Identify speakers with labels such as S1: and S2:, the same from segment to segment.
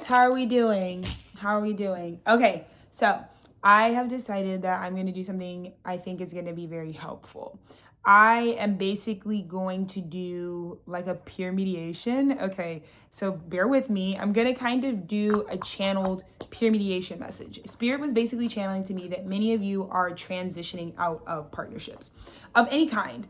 S1: guys? How are we doing? Okay, so I have decided that I'm going to do something I think is going to be very helpful. I am basically going to do like a peer mediation. Okay, so bear with me. I'm going to kind of do a channeled peer mediation message. Spirit was basically channeling to me that many of you are transitioning out of partnerships of any kind.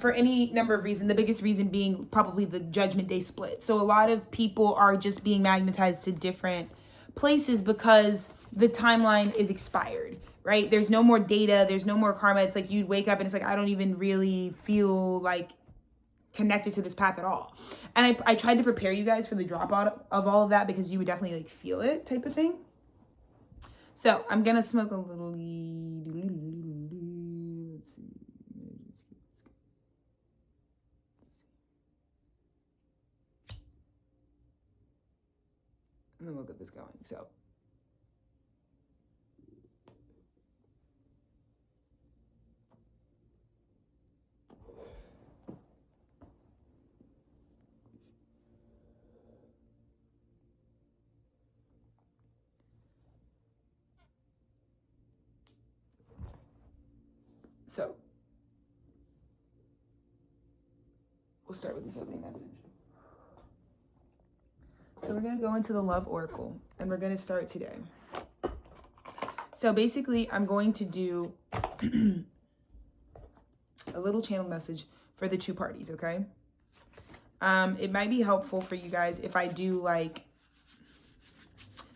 S1: For any number of reasons, the biggest reason being probably the Judgment Day split. So a lot of people are just being magnetized to different places because the timeline is expired, right? There's no more data, there's no more karma. It's like you'd wake up and it's like, I don't even really feel like connected to this path at all. And I tried to prepare you guys for the dropout of all of that because you would definitely like feel it type of thing. So I'm gonna smoke a little. Let's see. And then we'll get this going. So we'll start with this opening message. So we're going to go into the Love Oracle, and we're going to start today. So basically, I'm going to do a little channel message for the two parties, okay? It might be helpful for you guys if I do like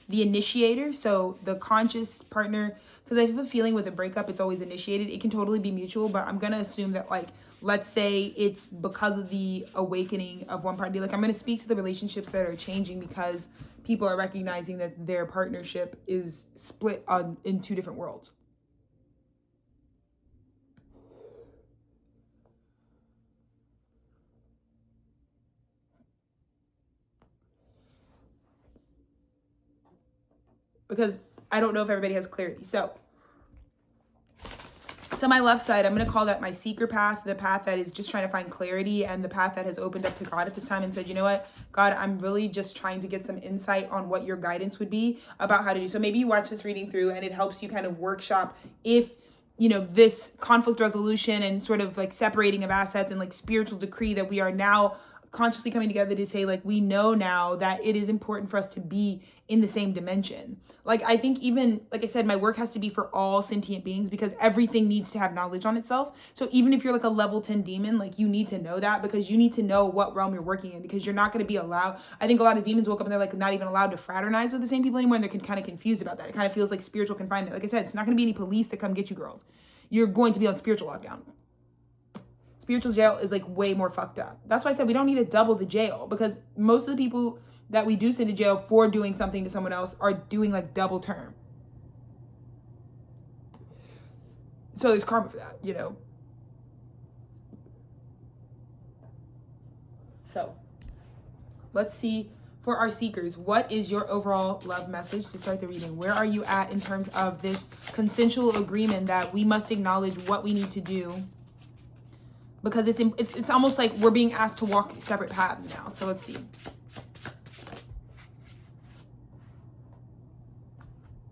S1: the initiator, so the conscious partner, because I have a feeling with a breakup, it's always initiated. It can totally be mutual, but I'm going to assume that like, let's say it's because of the awakening of one party. Like I'm going to speak to the relationships that are changing because people are recognizing that their partnership is split in two different worlds. Because I don't know if everybody has clarity. So my left side, I'm going to call that my seeker path, the path that is just trying to find clarity, and the path that has opened up to God at this time and said, you know what, God, I'm really just trying to get some insight on what your guidance would be about how to do. So maybe you watch this reading through and it helps you kind of workshop if, you know, this conflict resolution and sort of like separating of assets and like spiritual decree that we are now consciously coming together to say, like, we know now that it is important for us to be in the same dimension. Like, I think even, like I said, my work has to be for all sentient beings because everything needs to have knowledge on itself. So even if you're like a level 10 demon, like you need to know that because you need to know what realm you're working in because you're not going to be allowed. I think a lot of demons woke up and they're like not even allowed to fraternize with the same people anymore. And they're kind of confused about that. It kind of feels like spiritual confinement. Like I said, it's not going to be any police that come get you girls. You're going to be on spiritual lockdown. Spiritual jail is like way more fucked up. That's why I said we don't need to double the jail because most of the people that we do send to jail for doing something to someone else are doing like double term. So there's karma for that, you know. So let's see for our seekers, what is your overall love message to start the reading? Where are you at in terms of this consensual agreement that we must acknowledge what we need to do? Because it's almost like we're being asked to walk separate paths now. So let's see.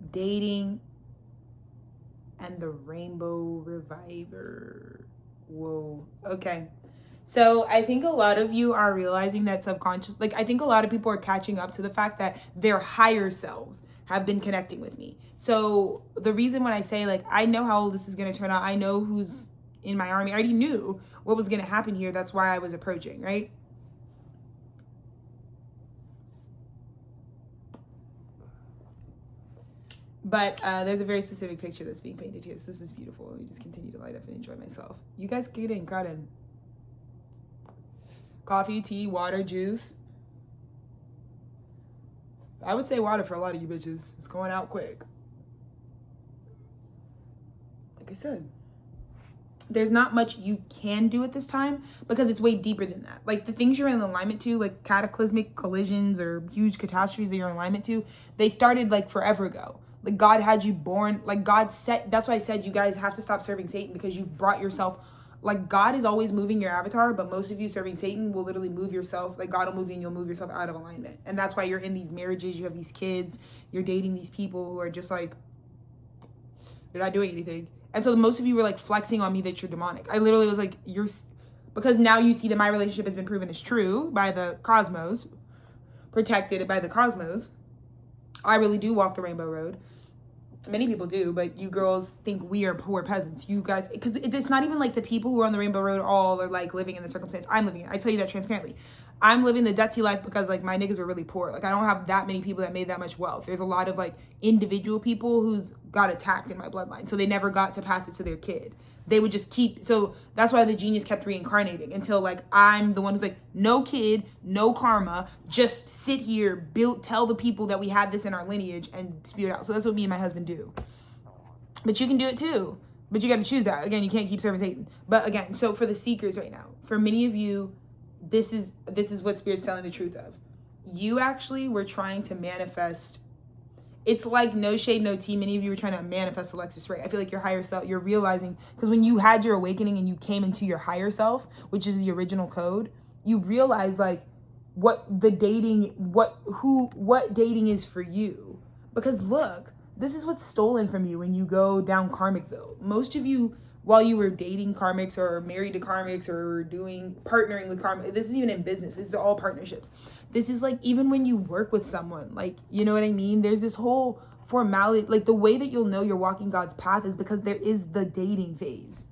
S1: Dating and the Rainbow Reviver. Whoa. Okay. So I think a lot of you are realizing that subconscious, like I think a lot of people are catching up to the fact that their higher selves have been connecting with me. So the reason when I say like, I know how this is going to turn out. I know who's in my army. I already knew what was going to happen here. That's why I was approaching, right? But there's a very specific picture that's being painted here. So this is beautiful. Let me just continue to light up and enjoy myself. You guys get in, crowd in. Coffee, tea, water, juice. I would say water for a lot of you bitches. It's going out quick. Like I said, there's not much you can do at this time because it's way deeper than that. Like the things you're in alignment to, like cataclysmic collisions or huge catastrophes that you're in alignment to, they started like forever ago. Like God had you born, like God said, that's why I said you guys have to stop serving Satan because you've brought yourself Like, God is always moving your avatar, but most of you serving Satan will literally move yourself. Like, God will move you and you'll move yourself out of alignment. And that's why you're in these marriages, you have these kids, you're dating these people who are just like, you're not doing anything. And so most of you were like flexing on me that you're demonic. I literally was like, because now you see that my relationship has been proven as true by the cosmos, protected by the cosmos. I really do walk the rainbow road. Many people do, but you girls think we are poor peasants. You guys, because it's not even like the people who are on the rainbow road all are like living in the circumstance I'm living in. I tell you that transparently. I'm living the Dutty life because like my niggas were really poor. Like I don't have that many people that made that much wealth. There's a lot of like individual people who's got attacked in my bloodline. So they never got to pass it to their kid. They would just keep, so that's why the genius kept reincarnating until like I'm the one who's like, no kid, no karma, just sit here, tell the people that we had this in our lineage and spew it out. So that's what me and my husband do. But you can do it too. But you got to choose that. Again, you can't keep serving Satan. But again, so for the seekers right now, for many of you, this is what Spirit's telling the truth of. You actually were trying to manifest. It's like no shade, no tea. Many of you were trying to manifest Alexis Ray. I feel like your higher self, you're realizing, because when you had your awakening and you came into your higher self, which is the original code, you realize like what dating is for you. Because look, this is what's stolen from you when you go down Karmicville. Most of you, while you were dating karmics or married to karmics or partnering with karmic, this is even in business. This is all partnerships. This is like even when you work with someone, like, you know what I mean? There's this whole formality, like the way that you'll know you're walking God's path is because there is the dating phase.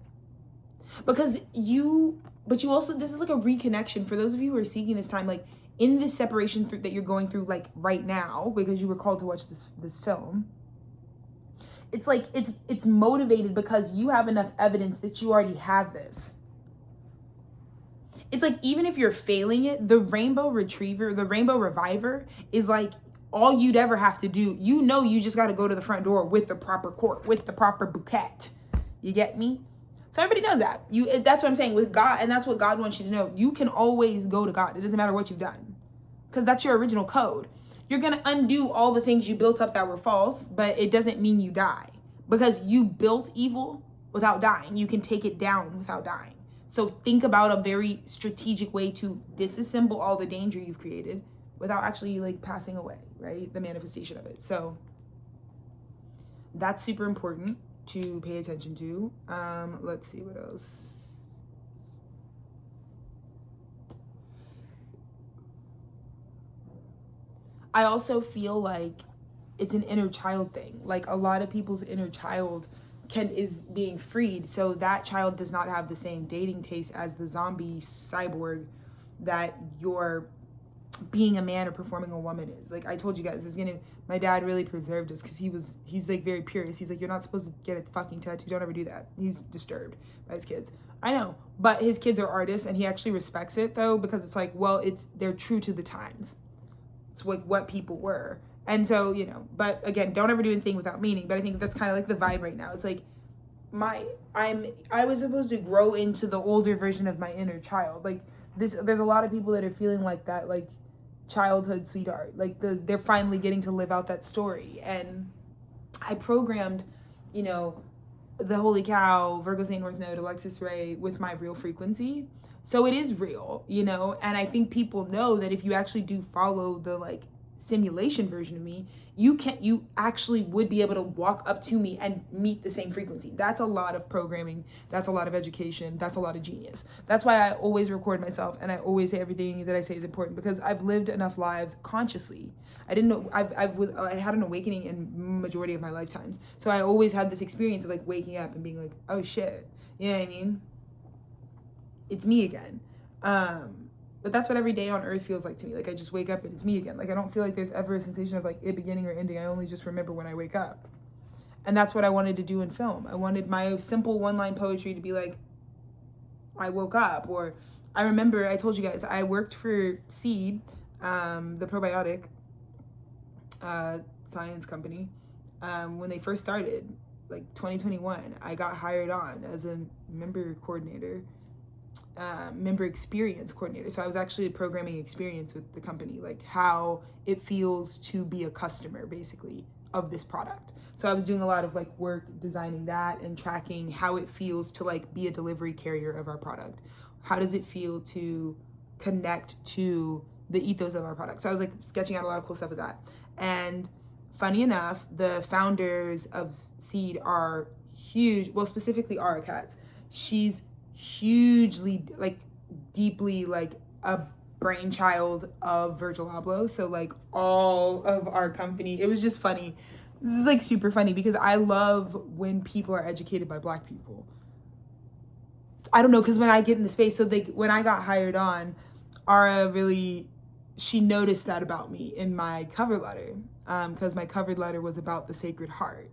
S1: But you also, this is like a reconnection for those of you who are seeking this time, like in this separation that you're going through like right now, because you were called to watch this film. It's like, it's motivated because you have enough evidence that you already have this. It's like, even if you're failing it, the rainbow reviver is like all you'd ever have to do. You know, you just got to go to the front door with the proper court, with the proper bouquet. You get me? So everybody knows that. That's what I'm saying with God. And that's what God wants you to know. You can always go to God. It doesn't matter what you've done, because that's your original code. You're going to undo all the things you built up that were false, but it doesn't mean you die, because you built evil without dying. You can take it down without dying. So think about a very strategic way to disassemble all the danger you've created without actually like passing away, right? The manifestation of it. So that's super important to pay attention to. Let's see what else. I also feel like it's an inner child thing. Like a lot of people's inner child is being freed, so that child does not have the same dating taste as the zombie cyborg that your being a man or performing a woman is. Like I told you guys, my dad really preserved us because he's like very purist. He's like, you're not supposed to get a fucking tattoo. Don't ever do that. He's disturbed by his kids. I know, but his kids are artists and he actually respects it though, because it's like, well, they're true to the times. It's like what people were. And so, you know, but again, don't ever do anything without meaning. But I think that's kind of like the vibe right now. It's like I was supposed to grow into the older version of my inner child. Like there's a lot of people that are feeling like that, like childhood sweetheart. Like they're finally getting to live out that story. And I programmed, you know, the Holy Cow, Virgo Saint North Node, Alexis Ray with my real frequency. So it is real, you know, and I think people know that if you actually do follow the like simulation version of me, you actually would be able to walk up to me and meet the same frequency. That's a lot of programming. That's a lot of education. That's a lot of genius. That's why I always record myself and I always say everything that I say is important, because I've lived enough lives consciously. I didn't know, I had an awakening in majority of my lifetimes. So I always had this experience of like waking up and being like, oh shit, you know what I mean? It's me again. But that's what every day on earth feels like to me. Like I just wake up and it's me again. Like I don't feel like there's ever a sensation of like it beginning or ending. I only just remember when I wake up. And that's what I wanted to do in film. I wanted my simple one-line poetry to be like, I woke up. Or I remember, I told you guys, I worked for Seed, the probiotic science company. When they first started, like 2021, I got hired on as a member coordinator. Member experience coordinator. So I was actually a programming experience with the company, like how it feels to be a customer, basically, of this product. So I was doing a lot of like work designing that and tracking how it feels to like be a delivery carrier of our product. How does it feel to connect to the ethos of our product? So I was like sketching out a lot of cool stuff with that. And funny enough, the founders of Seed are huge, well, specifically Ara Katz. She's hugely, like, deeply, like, a brainchild of Virgil Abloh. So, like, all of our company, it was just funny. This is, like, super funny because I love when people are educated by Black people. I don't know, because when I get in the space, so when I got hired on, Ara really, she noticed that about me in my cover letter, because my cover letter was about the Sacred Heart.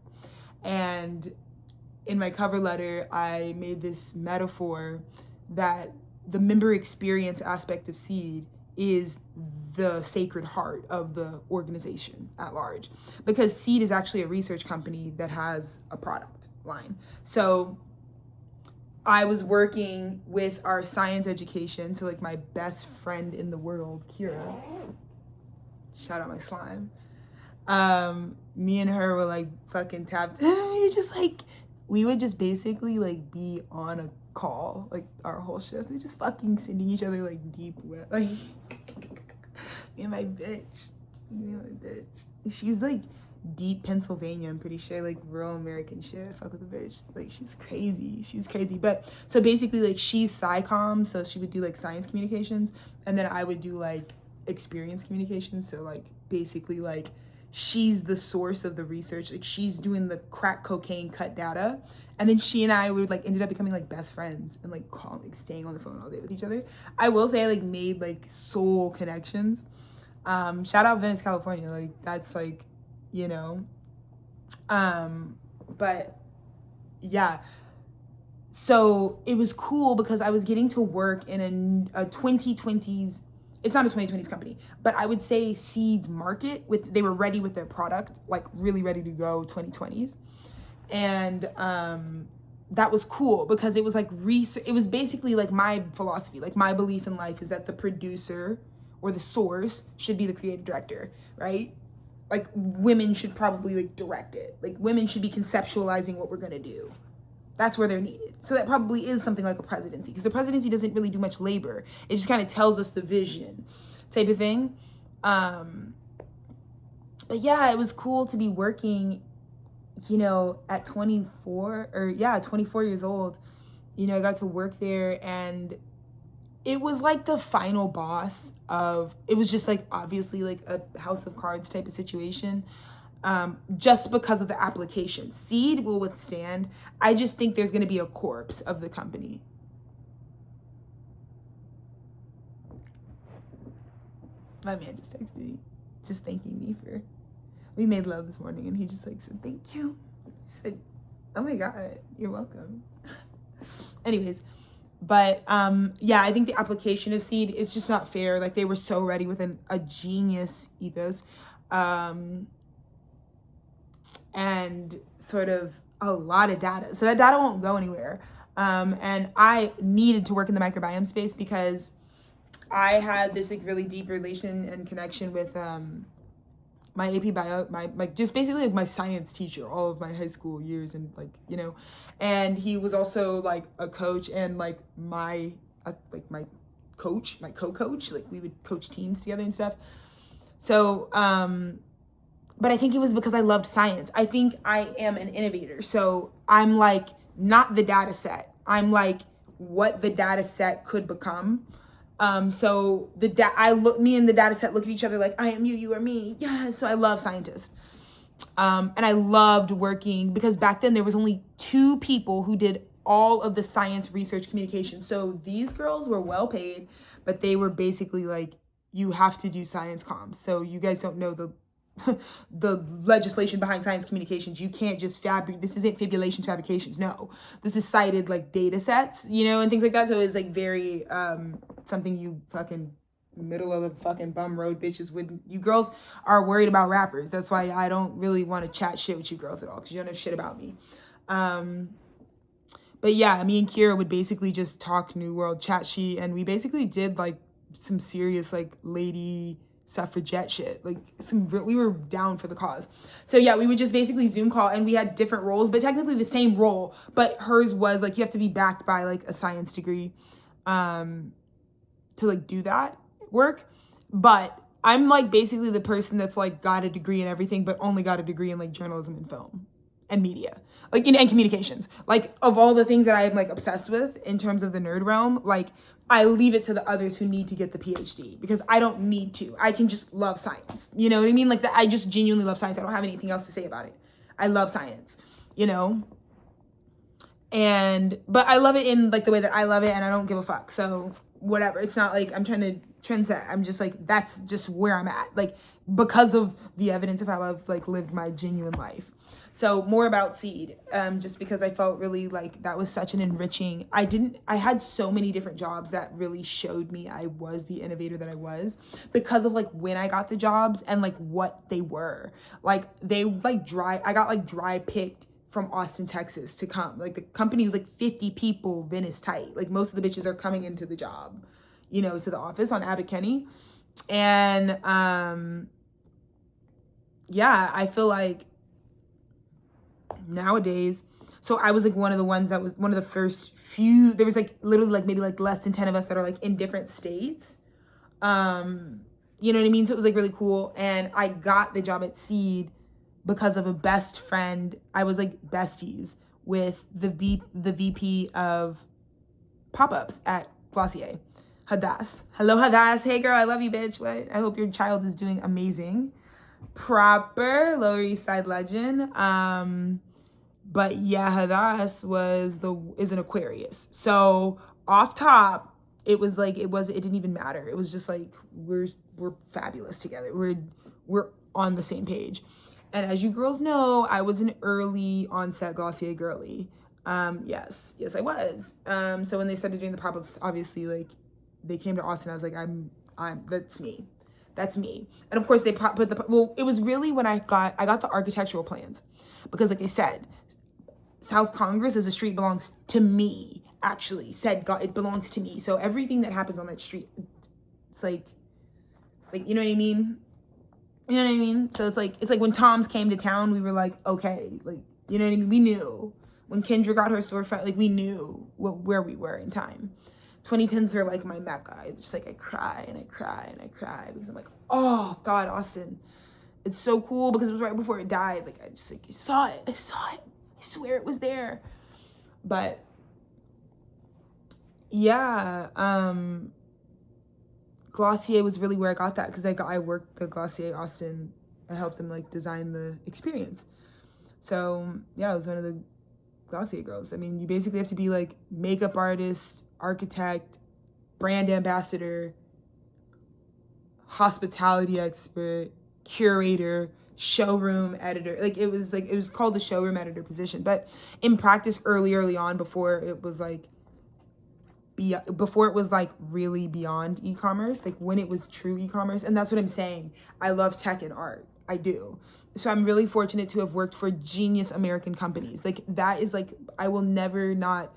S1: And in my cover letter, I made this metaphor that the member experience aspect of Seed is the Sacred Heart of the organization at large, because Seed is actually a research company that has a product line. So I was working with our science education, so like my best friend in the world, Kira, shout out my slime. Me and her were like fucking tapped. We would just basically like be on a call, like our whole shift. We just fucking sending each other like deep web, like me and my bitch. She's like deep Pennsylvania, I'm pretty sure, like rural American shit. Fuck with the bitch. Like she's crazy. But so basically like she's SciComm, so she would do like science communications, and then I would do like experience communications. So like basically like she's the source of the research, like she's doing the crack cocaine cut data, and then she and I would like ended up becoming like best friends and like staying on the phone all day with each other. I will say I like made like soul connections. Shout out Venice, California, like that's like, you know, but yeah, so it was cool because I was getting to work in a 2020s, it's not a 2020s company, but I would say Seed's market, they were ready with their product, like really ready to go 2020s. And that was cool because it was like it was basically like my philosophy, like my belief in life is that the producer or the source should be the creative director, right? Like women should probably like direct it. Like women should be conceptualizing what we're gonna do. That's where they're needed. So that probably is something like a presidency, because the presidency doesn't really do much labor. It just kind of tells us the vision type of thing. But yeah, it was cool to be working, you know, at 24 years old. You know, I got to work there, and it was like the final boss of, it was just like obviously like a House of Cards type of situation. Just because of the application. Seed will withstand. I just think there's going to be a corpse of the company. My man just texted me, just thanking me we made love this morning, and he just like said, thank you. He said, oh my God, you're welcome. Anyways, but yeah, I think the application of Seed is just not fair. Like they were so ready with a genius ethos. And sort of a lot of data. So that data won't go anywhere. And I needed to work in the microbiome space because I had this like really deep relation and connection with my AP bio, my just basically like my science teacher all of my high school years, and like, you know, and he was also like a coach and like my co-coach, like we would coach teams together and stuff. So but I think it was because I loved science. I think I am an innovator. So I'm like, not the data set. I'm like what the data set could become. So me and the data set look at each other like, I am you, you are me. Yeah. So I love scientists. And I loved working because back then there was only 2 people who did all of the science research communication. So these girls were well paid, but they were basically like, you have to do science comms. So you guys don't know the legislation behind science communications. You can't just this isn't fibulations, fabrications. No, this is cited like data sets, you know, and things like that. So it's like very something you fucking middle of the fucking bum road bitches wouldn't. You girls are worried about rappers. That's why I don't really want to chat shit with you girls at all, because you don't know shit about me. But yeah, me and Kira would basically just talk New World chat sheet, and we basically did like some serious like lady suffragette shit. Like we were down for the cause. So yeah, we would just basically Zoom call, and we had different roles, but technically the same role, but hers was like, you have to be backed by like a science degree to like do that work. But I'm like basically the person that's like got a degree in everything, but only got a degree in like journalism and film and media, like and communications. Like of all the things that I am like obsessed with in terms of the nerd realm, like I leave it to the others who need to get the PhD, because I don't need to. I can just love science. You know what I mean? Like I just genuinely love science. I don't have anything else to say about it. I love science, you know? But I love it in like the way that I love it, and I don't give a fuck. So whatever. It's not like I'm trying to trendset. I'm just like, that's just where I'm at. Like because of the evidence of how I've like lived my genuine life. So more about Seed, just because I felt really like that was such an enriching, I had so many different jobs that really showed me I was the innovator that I was, because of like when I got the jobs and like what they were. Like I got like dry picked from Austin, Texas to come. Like the company was like 50 people, Venice tight. Like most of the bitches are coming into the job, you know, to the office on Abbott Kinney. And yeah, I feel like nowadays, so I was like one of the ones that was one of the first few, there was like literally like maybe like less than 10 of us that are like in different states. You know what I mean? So it was like really cool. And I got the job at Seed because of a best friend. I was like besties with the VP of pop-ups at Glossier, Hadass. Hello, Hadass. Hey girl, I love you, bitch. What? I hope your child is doing amazing. Proper Lower East Side legend. But yeah, Hadass is an Aquarius. So off top, it didn't even matter. It was just like we're fabulous together. We're on the same page. And as you girls know, I was an early onset Glossier girly. Yes, I was. So when they started doing the pop-ups, obviously like they came to Austin. I was like, that's me. That's me. And of course they it was really when I got the architectural plans, because like I said, South Congress as a street belongs to me, actually said God, it belongs to me. So everything that happens on that street, it's like, you know what I mean? You know what I mean? So it's like when Tom's came to town, we were like, okay, like, you know what I mean? We knew when Kendra got her storefront, like we knew where we were in time. 2010s are like my mecca. It's just like I cry and I cry and I cry because I'm like, oh God, Austin, it's so cool, because it was right before it died. Like I just like saw it. I swear it was there. But yeah, Glossier was really where I got that, because I worked the Glossier Austin. I helped them like design the experience. So yeah, I was one of the Glossier girls. I mean, you basically have to be like makeup artist, architect, brand ambassador, hospitality expert, curator, showroom editor. Like it was called the showroom editor position. But in practice, early on, before it was like really beyond e-commerce, like when it was true e-commerce. And that's what I'm saying. I love tech and art. I do. So I'm really fortunate to have worked for genius American companies. Like that is like, I will never not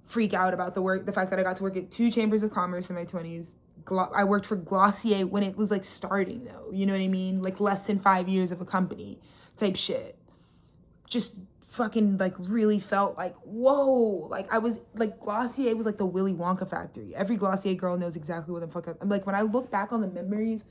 S1: freak out about the fact that I got to work at 2 chambers of commerce in my 20s. I worked for Glossier when it was like starting though, you know what I mean? Like less than 5 years of a company type shit. Just fucking like really felt like, whoa, like I was like, Glossier was like the Willy Wonka factory. Every Glossier girl knows exactly what the fuck I'm like. When I look back on the memories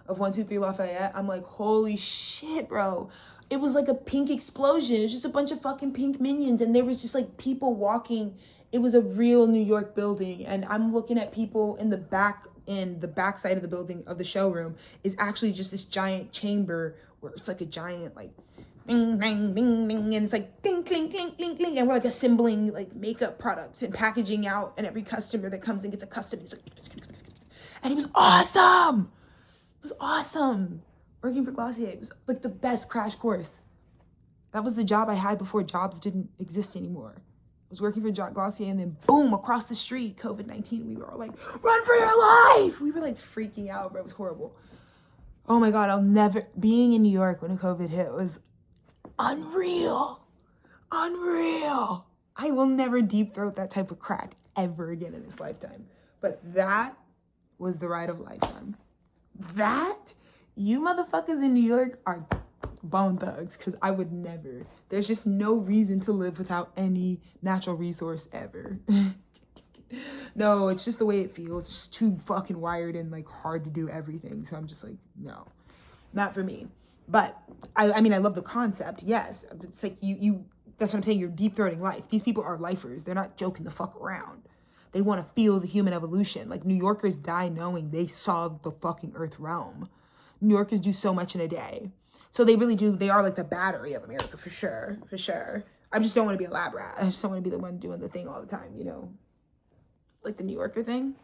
S1: of 123 Lafayette, I'm like, holy shit, bro. It was like a pink explosion. It's just a bunch of fucking pink minions, and there was just like people walking. It was a real New York building, and I'm looking at people in the back side of the building of the showroom is actually just this giant chamber where it's like a giant like bing, bang, bing, bing, and it's like ding, clink, clink, clink, clink, and we're like assembling like makeup products and packaging out, and every customer that comes in gets a custom. It's like, and it was awesome. It was awesome. Working for Glossier, it was like the best crash course. That was the job I had before jobs didn't exist anymore. I was working for Glossier, and then boom, across the street, COVID-19, we were all like, run for your life. We were like freaking out, bro. It was horrible. Oh my God, being in New York when COVID hit was unreal. Unreal. I will never deep throat that type of crack ever again in this lifetime. But that was the ride of a lifetime. That You motherfuckers in New York are bone thugs, because I would never. There's just no reason to live without any natural resource ever. No, it's just the way it feels. It's just too fucking wired and like hard to do everything. So I'm just like, no, not for me. But I mean, I love the concept. Yes, it's like you. That's what I'm saying. You're deep throating life. These people are lifers. They're not joking the fuck around. They want to feel the human evolution. Like, New Yorkers die knowing they saw the fucking earth realm. New Yorkers do so much in a day. So they really do. They are like the battery of America, for sure. For sure. I just don't want to be a lab rat. I just don't want to be the one doing the thing all the time, you know? Like the New Yorker thing.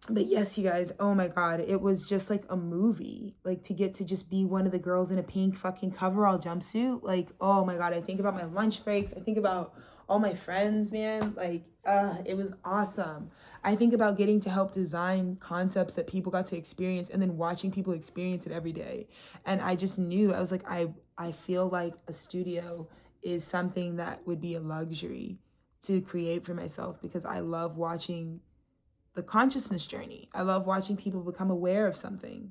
S1: But yes, you guys, oh my God, it was just like a movie. Like, to get to just be one of the girls in a pink fucking coverall jumpsuit. Like, oh my God, I think about my lunch breaks. I think about all my friends, man. Like, it was awesome. I think about getting to help design concepts that people got to experience, and then watching people experience it every day. And I just knew, I was like, I feel like a studio is something that would be a luxury to create for myself, because I love watching the consciousness journey. I love watching people become aware of something,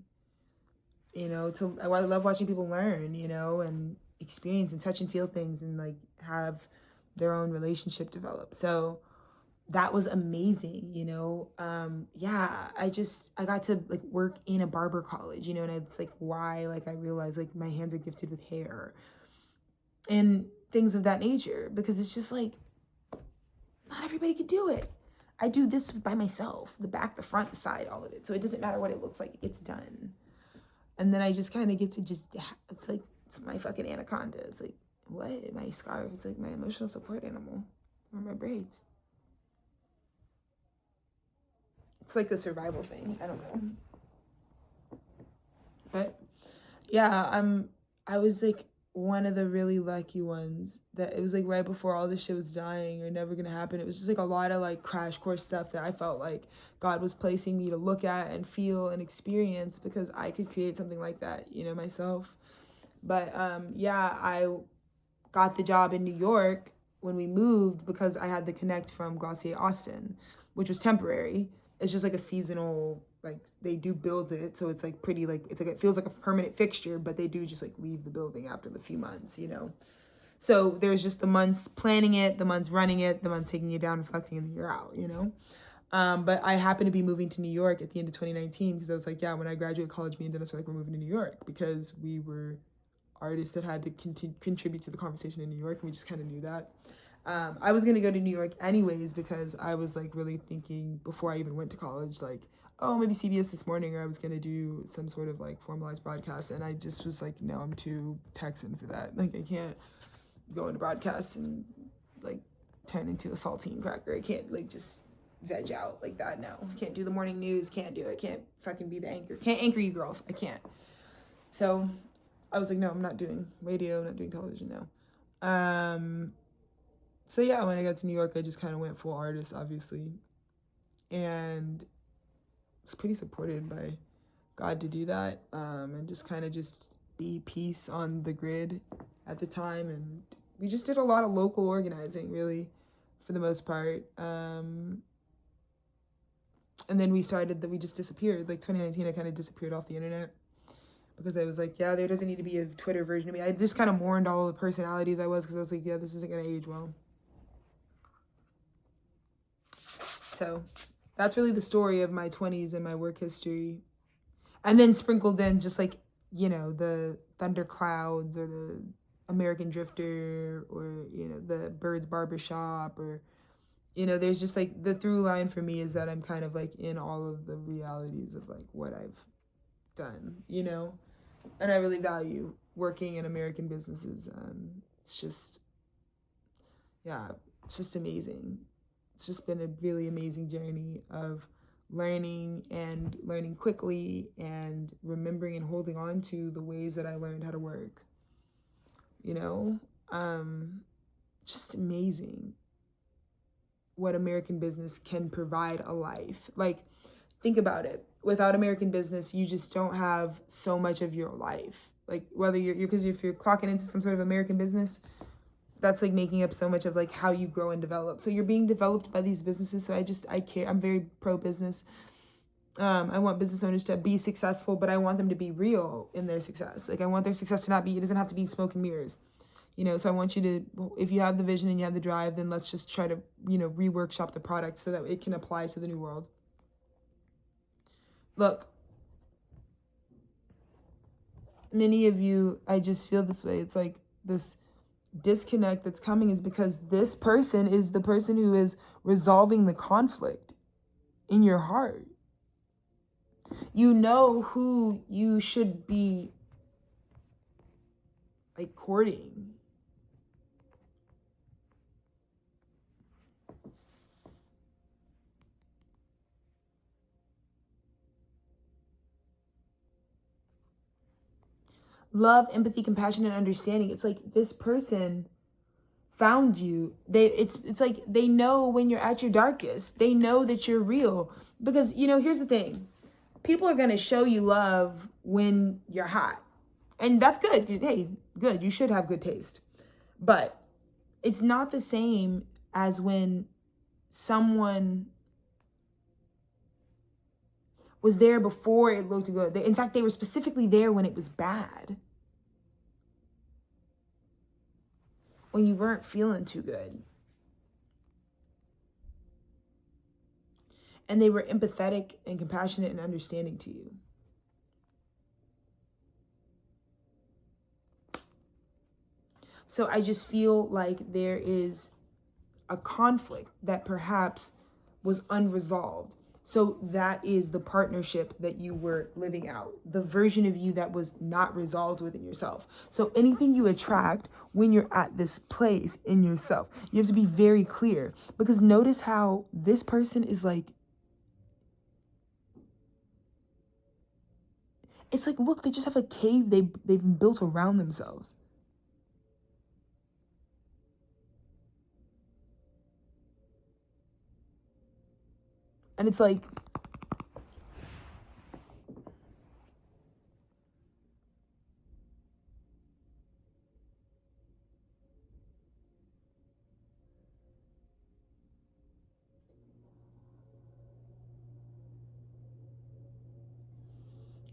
S1: you know, I love watching people learn, you know, and experience and touch and feel things, and like have their own relationship develop. So that was amazing, you know. Yeah, I got to like work in a barber college, you know, and it's like why, like, I realized like my hands are gifted with hair and things of that nature, because it's just like, not everybody could do it. I do this by myself, the back, the front, the side, all of it. So it doesn't matter what it looks like, it gets done. And then I just kind of get to just, it's like, it's my fucking anaconda. It's like, what? My scarf. It's like my emotional support animal, or my braids. It's like a survival thing. I don't know. But yeah, I was like one of the really lucky ones that it was like right before all this shit was dying or never gonna happen. It was just like a lot of like crash course stuff that I felt like God was placing me to look at and feel and experience, because I could create something like that, you know, myself. But yeah, I got the job in New York when we moved because I had the connect from Glossier Austin, which was temporary. It's just like a seasonal, like they do build it, so it's like pretty, like it's like it feels like a permanent fixture, but they do just like leave the building after the few months, you know. So there's just the months planning it, the months running it, the months taking it down, reflecting, and then you're out, you know. But I happened to be moving to New York at the end of 2019, because I was like, yeah, when I graduate college, me and Dennis were like, we're moving to New York, because we were artists that had to contribute to the conversation in New York, and we just kind of knew that. I was going to go to New York anyways, because I was like really thinking before I even went to college, like, oh, maybe CBS This Morning, or I was going to do some sort of like formalized broadcast. And I just was like, no, I'm too Texan for that. Like, I can't go into broadcast and like turn into a saltine cracker. I can't like just veg out like that. No, can't do the morning news. Can't do it. Can't fucking be the anchor. Can't anchor you girls. I can't. So I was like, no, I'm not doing radio. I'm not doing television now. So yeah, when I got to New York, I just kind of went full artist, obviously, and was pretty supported by God to do that, and just kind of just be peace on the grid at the time. And we just did a lot of local organizing, really, for the most part. And then we just disappeared. Like 2019, I kind of disappeared off the internet, because I was like, yeah, there doesn't need to be a Twitter version of me. I just kind of mourned all the personalities I was, because I was like, yeah, this isn't going to age well. So that's really the story of my 20s and my work history. And then sprinkled in just like, you know, the Thunderclouds, or the American Drifter, or, you know, the Birds Barbershop, or, you know, there's just like the through line for me is that I'm kind of like in all of the realities of like what I've done, you know, and I really value working in American businesses. It's just, yeah, it's just amazing. It's just been a really amazing journey of learning quickly, and remembering and holding on to the ways that I learned how to work, you know. Just amazing what American business can provide a life. Like, think about it. Without American business, you just don't have so much of your life. Like, whether you're because if you're clocking into some sort of American business, that's like making up so much of like how you grow and develop. So you're being developed by these businesses. So I care. I'm very pro business. I want business owners to be successful, but I want them to be real in their success. Like, I want their success to not be, it doesn't have to be smoke and mirrors. So I want you to, if you have the vision and you have the drive, then let's just try to, reworkshop the product so that it can apply to the new world. Look, many of you, I just feel this way. It's like this disconnect that's coming is because this person is the person who is resolving the conflict in your heart. You know who you should be like courting. Love, empathy, compassion, and understanding. It's like this person found you. It's like they know when you're at your darkest. They know that you're real. Because, here's the thing. People are going to show you love when you're hot. And that's good. Hey, good. You should have good taste. But it's not the same as when someone was there before it looked good. In fact, they were specifically there when it was bad. When you weren't feeling too good. And they were empathetic and compassionate and understanding to you. So I just feel like there is a conflict that perhaps was unresolved. So that is the partnership that you were living out, the version of you that was not resolved within yourself. So anything you attract when you're at this place in yourself, you have to be very clear, because notice how this person is like, it's like, look, they just have a cave they've built around themselves. And it's like,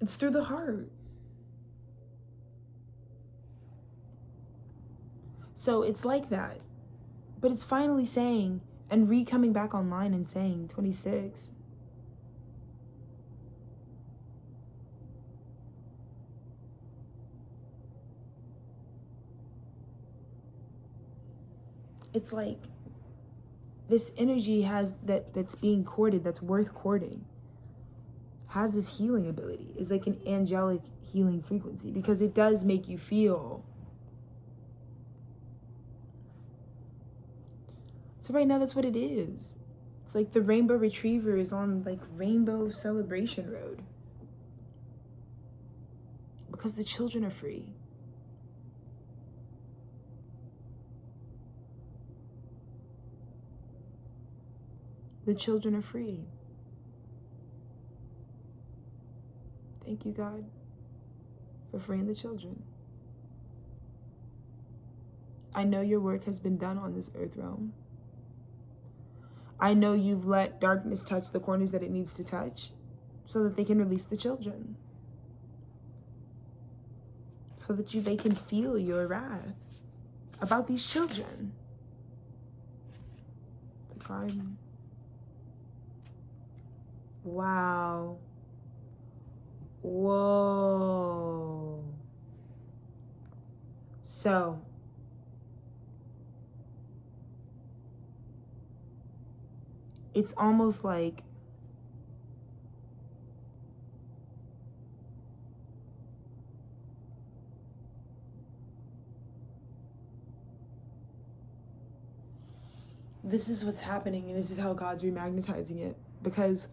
S1: it's through the heart. So it's like that. But it's finally saying, and coming back online and saying 26. It's like this energy that's being courted, that's worth courting, has this healing ability. It's like an angelic healing frequency, because it does make you feel. So right now, that's what it is. It's like the rainbow retriever is on like rainbow celebration road. Because the children are free. The children are free. Thank you, God, for freeing the children. I know your work has been done on this earth realm. I know you've let darkness touch the corners that it needs to touch so that they can release the children. So that they can feel your wrath about these children. The garden. Wow. Whoa. So, it's almost like this is what's happening, and this is how God's remagnetizing it, because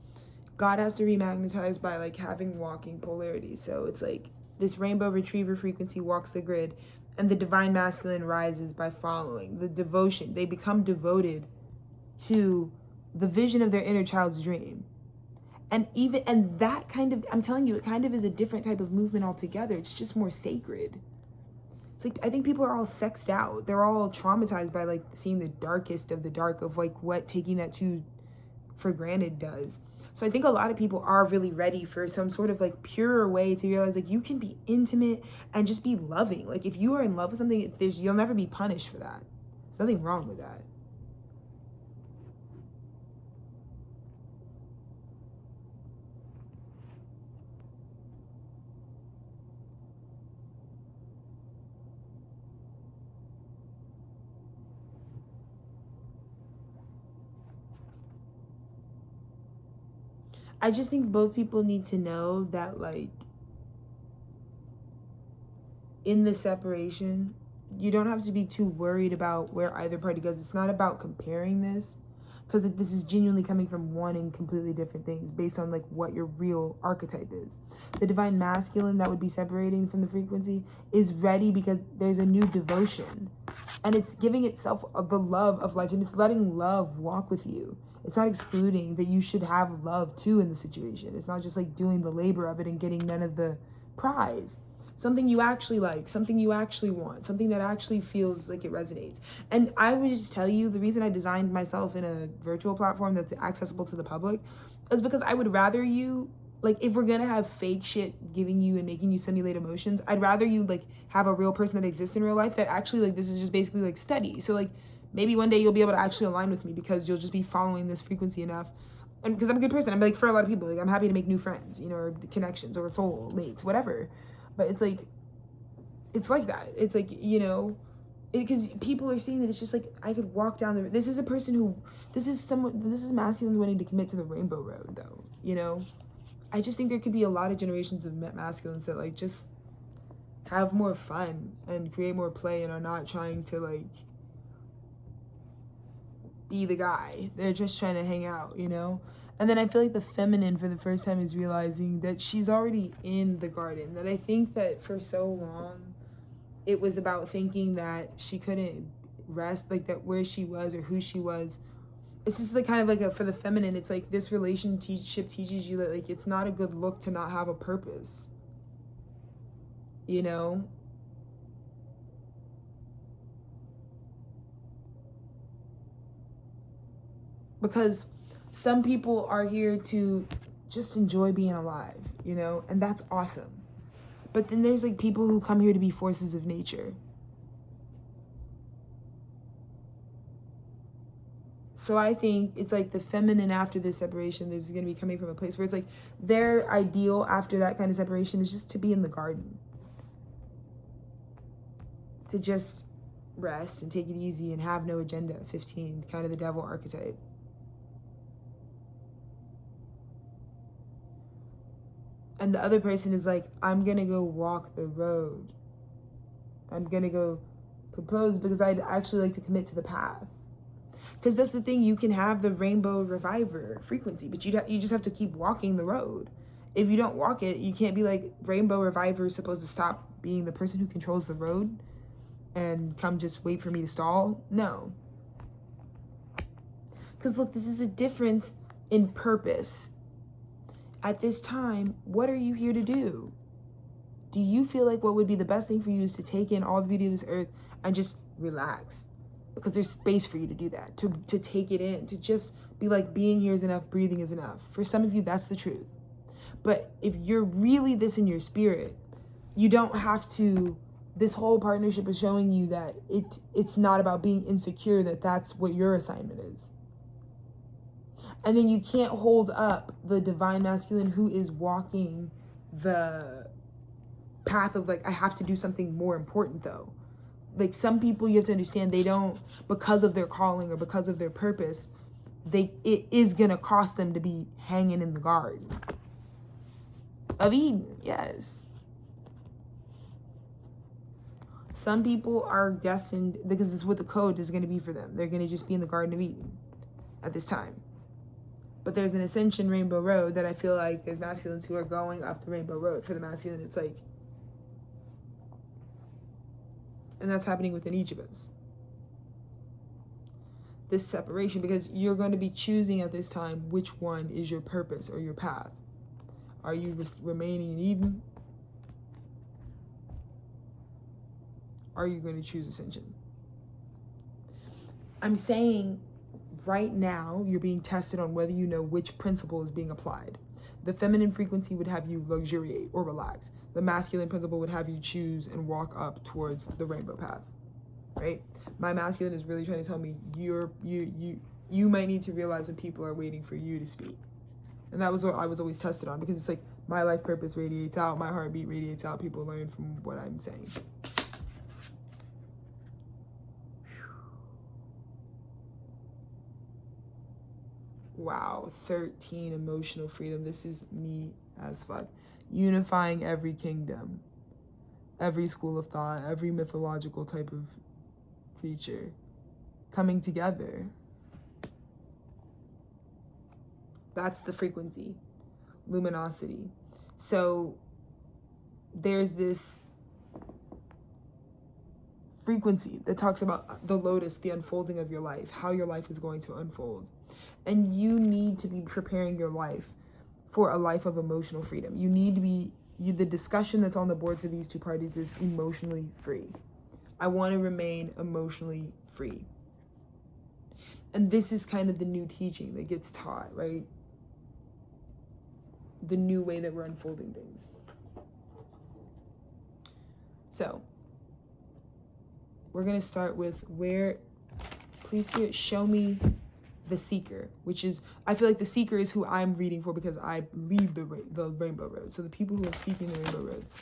S1: God has to remagnetize by like having walking polarity. So it's like this rainbow retriever frequency walks the grid, and the divine masculine rises by following the devotion. They become devoted to the vision of their inner child's dream. And that kind of, I'm telling you, it kind of is a different type of movement altogether. It's just more sacred. It's like, I think people are all sexed out. They're all traumatized by like seeing the darkest of the dark of like what taking that too for granted does. So I think a lot of people are really ready for some sort of like purer way to realize like you can be intimate and just be loving. Like if you are in love with something, you'll never be punished for that. There's nothing wrong with that. I just think both people need to know that, like, in the separation, you don't have to be too worried about where either party goes. It's not about comparing this, because this is genuinely coming from wanting completely different things based on like what your real archetype is. The divine masculine that would be separating from the frequency is ready because there's a new devotion, and it's giving itself the love of life, and it's letting love walk with you. It's not excluding that you should have love too in the situation. It's not just like doing the labor of it and getting none of the prize. Something you actually like, something you actually want, something that actually feels like it resonates. And I would just tell you, the reason I designed myself in a virtual platform that's accessible to the public is because I would rather you, like, if we're gonna have fake shit giving you and making you simulate emotions, I'd rather you like have a real person that exists in real life that actually, like, this is just basically like steady. So like maybe one day you'll be able to actually align with me because you'll just be following this frequency enough. And because I'm a good person, I'm like, for a lot of people, like, I'm happy to make new friends, you know, or connections or soul mates, whatever. But it's like that. It's like, you know, because people are seeing that it's just like, I could walk down the, this is a person who, this is masculine wanting to commit to the rainbow road though, you know. I just think there could be a lot of generations of masculines that like just have more fun and create more play and are not trying to like be the guy. They're just trying to hang out, you know. And then I feel like the feminine for the first time is realizing that she's already in the garden. That I think that for so long it was about thinking that she couldn't rest, like that where she was or who she was. It's just like kind of like for the feminine, it's like this relationship teaches you that like it's not a good look to not have a purpose, you know. Because some people are here to just enjoy being alive, you know, and that's awesome. But then there's like people who come here to be forces of nature. So I think it's like the feminine after this separation is going to be coming from a place where it's like their ideal after that kind of separation is just to be in the garden. To just rest and take it easy and have no agenda. 15, kind of the devil archetype. And the other person is like, I'm going to go walk the road. I'm going to go propose because I'd actually like to commit to the path. Because that's the thing, you can have the rainbow reviver frequency, but you just have to keep walking the road. If you don't walk it, you can't be like, rainbow reviver is supposed to stop being the person who controls the road and come just wait for me to stall. No. Because look, this is a difference in purpose. At this time, what are you here to do? Do you feel like what would be the best thing for you is to take in all the beauty of this earth and just relax? Because there's space for you to do that, to take it in, to just be like, being here is enough, breathing is enough. For some of you, that's the truth. But if you're really this in your spirit, you don't have to, this whole partnership is showing you that it's not about being insecure, that that's what your assignment is. And then you can't hold up the divine masculine who is walking the path of like, I have to do something more important though. Like some people, you have to understand, they don't, because of their calling or because of their purpose, it is gonna cost them to be hanging in the garden of Eden. Yes. Some people are destined, because it's what the code is gonna be for them. They're gonna just be in the Garden of Eden at this time. But there's an ascension rainbow road that I feel like there's masculines who are going up the rainbow road. For the masculine, it's like, and that's happening within each of us. This separation, because you're going to be choosing at this time which one is your purpose or your path. Are you remaining in Eden? Are you going to choose ascension? I'm saying right now you're being tested on whether you know which principle is being applied. The feminine frequency would have you luxuriate or relax. The masculine principle would have you choose and walk up towards the rainbow path, right? My masculine is really trying to tell me you might need to realize when people are waiting for you to speak. And that was what I was always tested on, because it's like my life purpose radiates out, my heartbeat radiates out, people learn from what I'm saying. Wow, 13, emotional freedom. This is me as fuck. Unifying every kingdom, every school of thought, every mythological type of creature coming together. That's the frequency, luminosity. So there's this frequency that talks about the lotus, the unfolding of your life, how your life is going to unfold. And you need to be preparing your life for a life of emotional freedom. You need to be, the discussion that's on the board for these two parties is emotionally free. I want to remain emotionally free. And this is kind of the new teaching that gets taught, right? The new way that we're unfolding things. So, we're going to start with please Spirit, show me the seeker, which is, I feel like the seeker is who I'm reading for because I lead the rainbow road. So the people who are seeking the rainbow roads,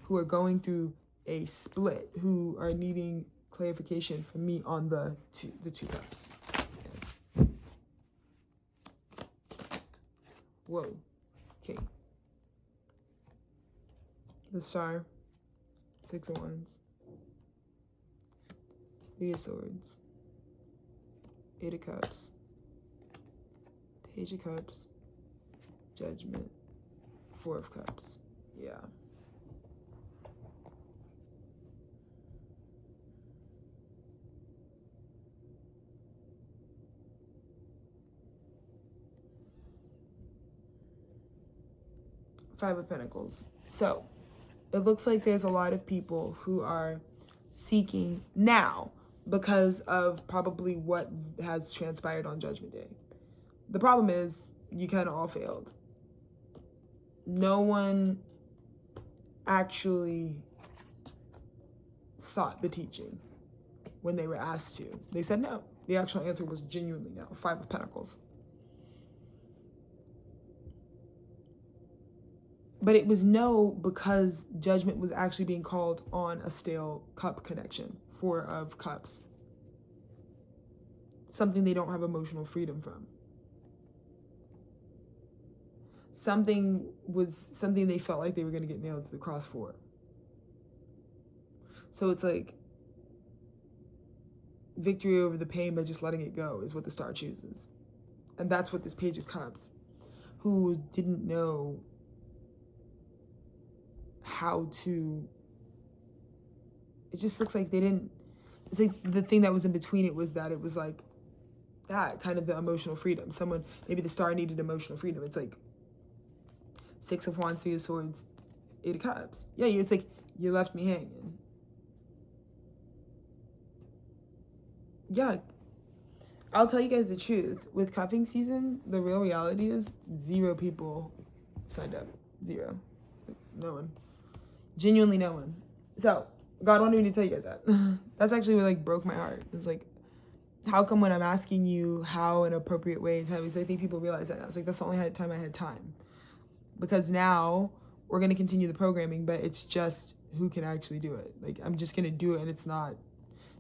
S1: who are going through a split, who are needing clarification from me on the two cups. Yes. Whoa. Okay. The star. 6 of Wands. 3 of Swords. 8 of Cups. Page of Cups. Judgment. 4 of Cups. Yeah. Five of Pentacles. So, it looks like there's a lot of people who are seeking now because of probably what has transpired on Judgment Day. The problem is you kind of all failed. No one actually sought the teaching when they were asked to. They said no. The actual answer was genuinely no. 5 of Pentacles. But it was no because judgment was actually being called on a stale cup connection. 4 of Cups. Something they don't have emotional freedom from. Something they felt like they were going to get nailed to the cross for. So it's like victory over the pain by just letting it go is what the star chooses. And that's what this Page of Cups, who didn't know how to, it just looks like they didn't, it's like the thing that was in between it was that it was like that kind of the emotional freedom. Someone, maybe the star needed emotional freedom. It's like 6 of Wands, 3 of Swords, 8 of Cups. Yeah, it's like you left me hanging. Yeah, I'll tell you guys the truth. With cuffing season, the real reality is 0 people signed up. 0. No one. Genuinely no one. So, God wanted me to tell you guys that. That's actually what like broke my heart. It's like, how come when I'm asking you how an appropriate way and time is, I think people realize that. I was like, that's the only time I had time. Because now we're going to continue the programming, but it's just who can actually do it. Like, I'm just going to do it, and it's not,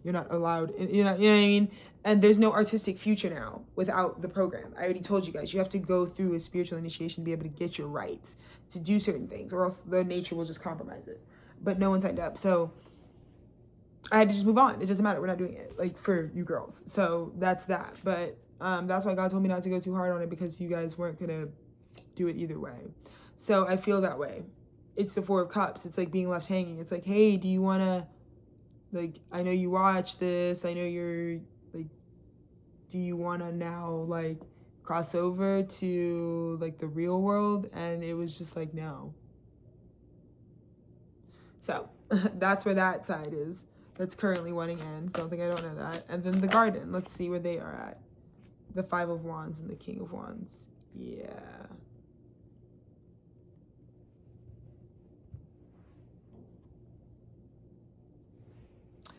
S1: you're not allowed, you know what I mean? And there's no artistic future now without the program. I already told you guys, you have to go through a spiritual initiation to be able to get your rights to do certain things, or else the nature will just compromise it. But no one signed up. So I had to just move on. It doesn't matter. We're not doing it, like, for you girls. So that's that. But that's why God told me not to go too hard on it, because you guys weren't going to do it either way. So I feel that way. It's the 4 of Cups. It's like being left hanging. It's like, hey, do you want to, like, I know you watch this. I know you're, like, do you want to now, like, cross over to, like, the real world? And it was just like, no. So that's where that side is. That's currently wanting in. Don't think I don't know that. And then the Garden. Let's see where they are at. The Five of Wands and the King of Wands. Yeah.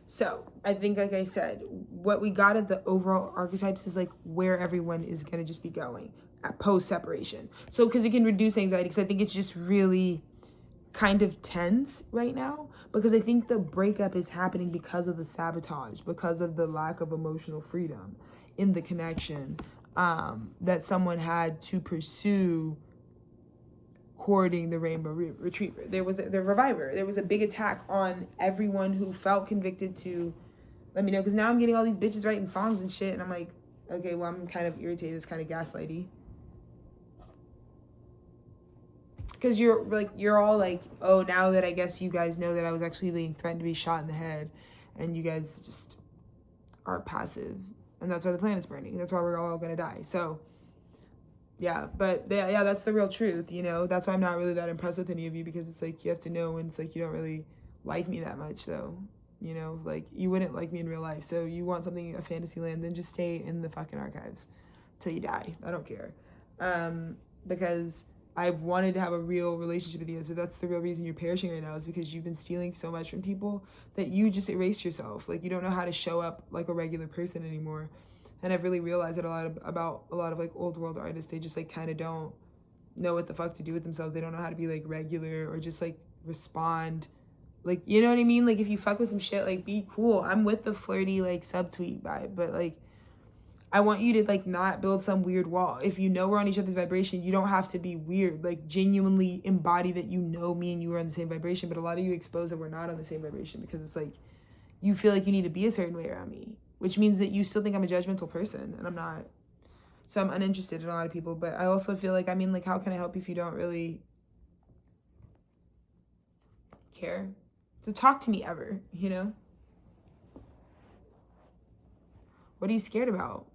S1: So I think, like I said, what we got at the overall archetypes is like where everyone is going to just be going at post separation. So because it can reduce anxiety, because I think it's just really kind of tense right now, because I think the breakup is happening because of the sabotage, because of the lack of emotional freedom in the connection that someone had to pursue courting the rainbow retriever. There was the reviver. There was a big attack on everyone who felt convicted to let me know, because now I'm getting all these bitches writing songs and shit, and I'm like, okay, well, I'm kind of irritated. It's kind of gaslighty. Because you're all like, oh, now that I guess you guys know that I was actually being threatened to be shot in the head, and you guys just are passive, and that's why the planet's burning. That's why we're all gonna die. So yeah, but yeah, that's the real truth, you know. That's why I'm not really that impressed with any of you, because it's like you have to know when it's like you don't really like me that much. So, you know, like you wouldn't like me in real life. So you want something a fantasy land, then just stay in the fucking archives till you die. I don't care. Because I wanted to have a real relationship with you guys, but that's the real reason you're perishing right now, is because you've been stealing so much from people that you just erased yourself. Like you don't know how to show up like a regular person anymore. And I've really realized that about a lot of like old world artists, they just like kind of don't know what the fuck to do with themselves. They don't know how to be like regular or just like respond. Like, you know what I mean? Like if you fuck with some shit, like be cool. I'm with the flirty like subtweet vibe, but like I want you to like not build some weird wall. If you know we're on each other's vibration, you don't have to be weird. Like genuinely embody that you know me and you are on the same vibration. But a lot of you expose that we're not on the same vibration, because it's like you feel like you need to be a certain way around me, which means that you still think I'm a judgmental person, and I'm not. So I'm uninterested in a lot of people. But I also feel like, I mean, like, how can I help you if you don't really care to talk to me ever, you know? What are you scared about?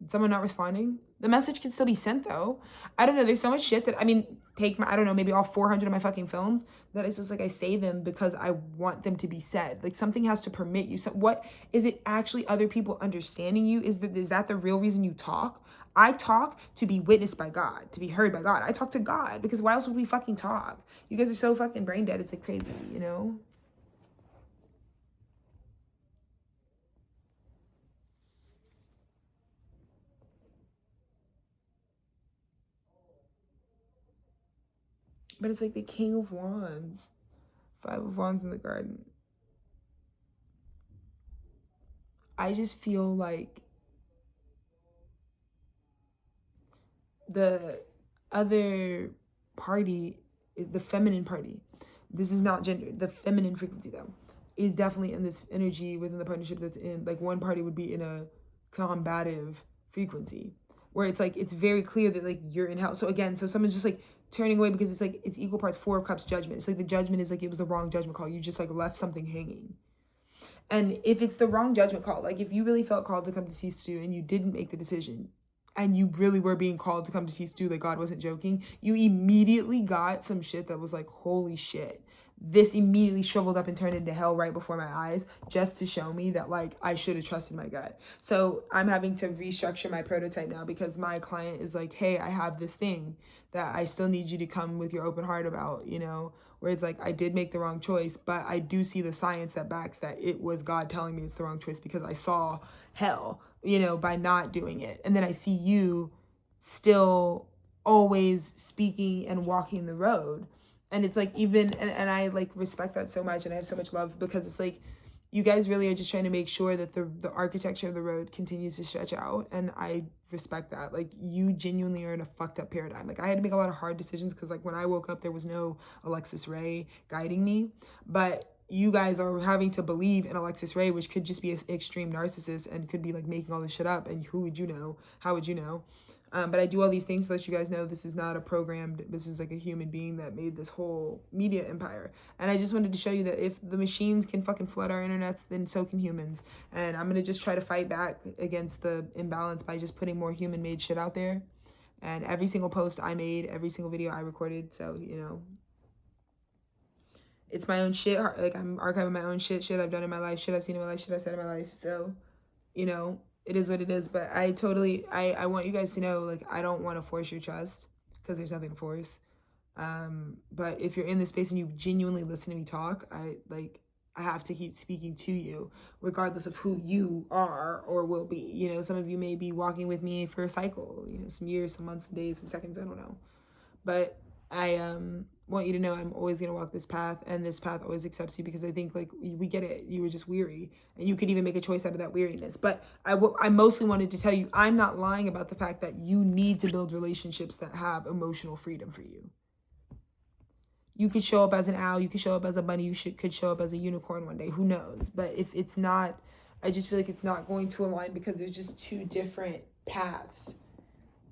S1: Someone not responding? The message can still be sent, though. I don't know. There's so much shit that, I mean, take my, I don't know, maybe all 400 of my fucking films, that it's just like I say them because I want them to be said. Like something has to permit you. So what is it actually other people understanding you? Is that the real reason you talk? I talk to be witnessed by God, to be heard by God. I talk to God because why else would we fucking talk? You guys are so fucking brain dead. It's like crazy, you know? But it's like the King of Wands, Five of Wands in the garden. I just feel like the other party, the feminine party, this is not gendered, the feminine frequency though, is definitely in this energy within the partnership that's in, like one party would be in a combative frequency where it's like, it's very clear that like you're in hell. So again, so someone's just like turning away because it's like, it's equal parts Four of Cups judgment. It's like the judgment is like, it was the wrong judgment call. You just like left something hanging. And if it's the wrong judgment call, like if you really felt called to come to see Stu and you didn't make the decision, and you really were being called to come to see Stu, like God wasn't joking, you immediately got some shit that was like, holy shit. This immediately shriveled up and turned into hell right before my eyes, just to show me that like I should have trusted my gut. So I'm having to restructure my prototype now, because my client is like, hey, I have this thing that I still need you to come with your open heart about, you know, where it's like, I did make the wrong choice, but I do see the science that backs that it was God telling me it's the wrong choice, because I saw hell, you know, by not doing it. And then I see you still always speaking and walking the road. And it's like, even, and I like respect that so much, and I have so much love, because it's like, you guys really are just trying to make sure that the architecture of the road continues to stretch out. And I respect that. Like, you genuinely are in a fucked up paradigm. Like, I had to make a lot of hard decisions, because like when I woke up, there was no Alexis Ray guiding me. But you guys are having to believe in Alexis Ray, which could just be an extreme narcissist and could be like making all this shit up. And who would you know? How would you know? But I do all these things to let you guys know this is not a programmed, this is like a human being that made this whole media empire. And I just wanted to show you that if the machines can fucking flood our internets, then so can humans. And I'm going to just try to fight back against the imbalance by just putting more human made shit out there. And every single post I made, every single video I recorded. So, you know, it's my own shit. Like, I'm archiving my own shit I've done in my life, shit I've seen in my life, shit I've said in my life. So, you know, it is what it is. But I want you guys to know, like, I don't want to force your trust because there's nothing to force. But if you're in this space and you genuinely listen to me talk, I have to keep speaking to you regardless of who you are or will be. You know, some of you may be walking with me for a cycle, you know, some years, some months, some days, some seconds, I don't know. But I want you to know I'm always going to walk this path, and this path always accepts you, because I think, like, we get it. You were just weary, and you could even make a choice out of that weariness. But I mostly wanted to tell you, I'm not lying about the fact that you need to build relationships that have emotional freedom for you. You could show up as an owl, you could show up as a bunny, you could show up as a unicorn one day, who knows? But if it's not, I just feel like it's not going to align, because there's just two different paths.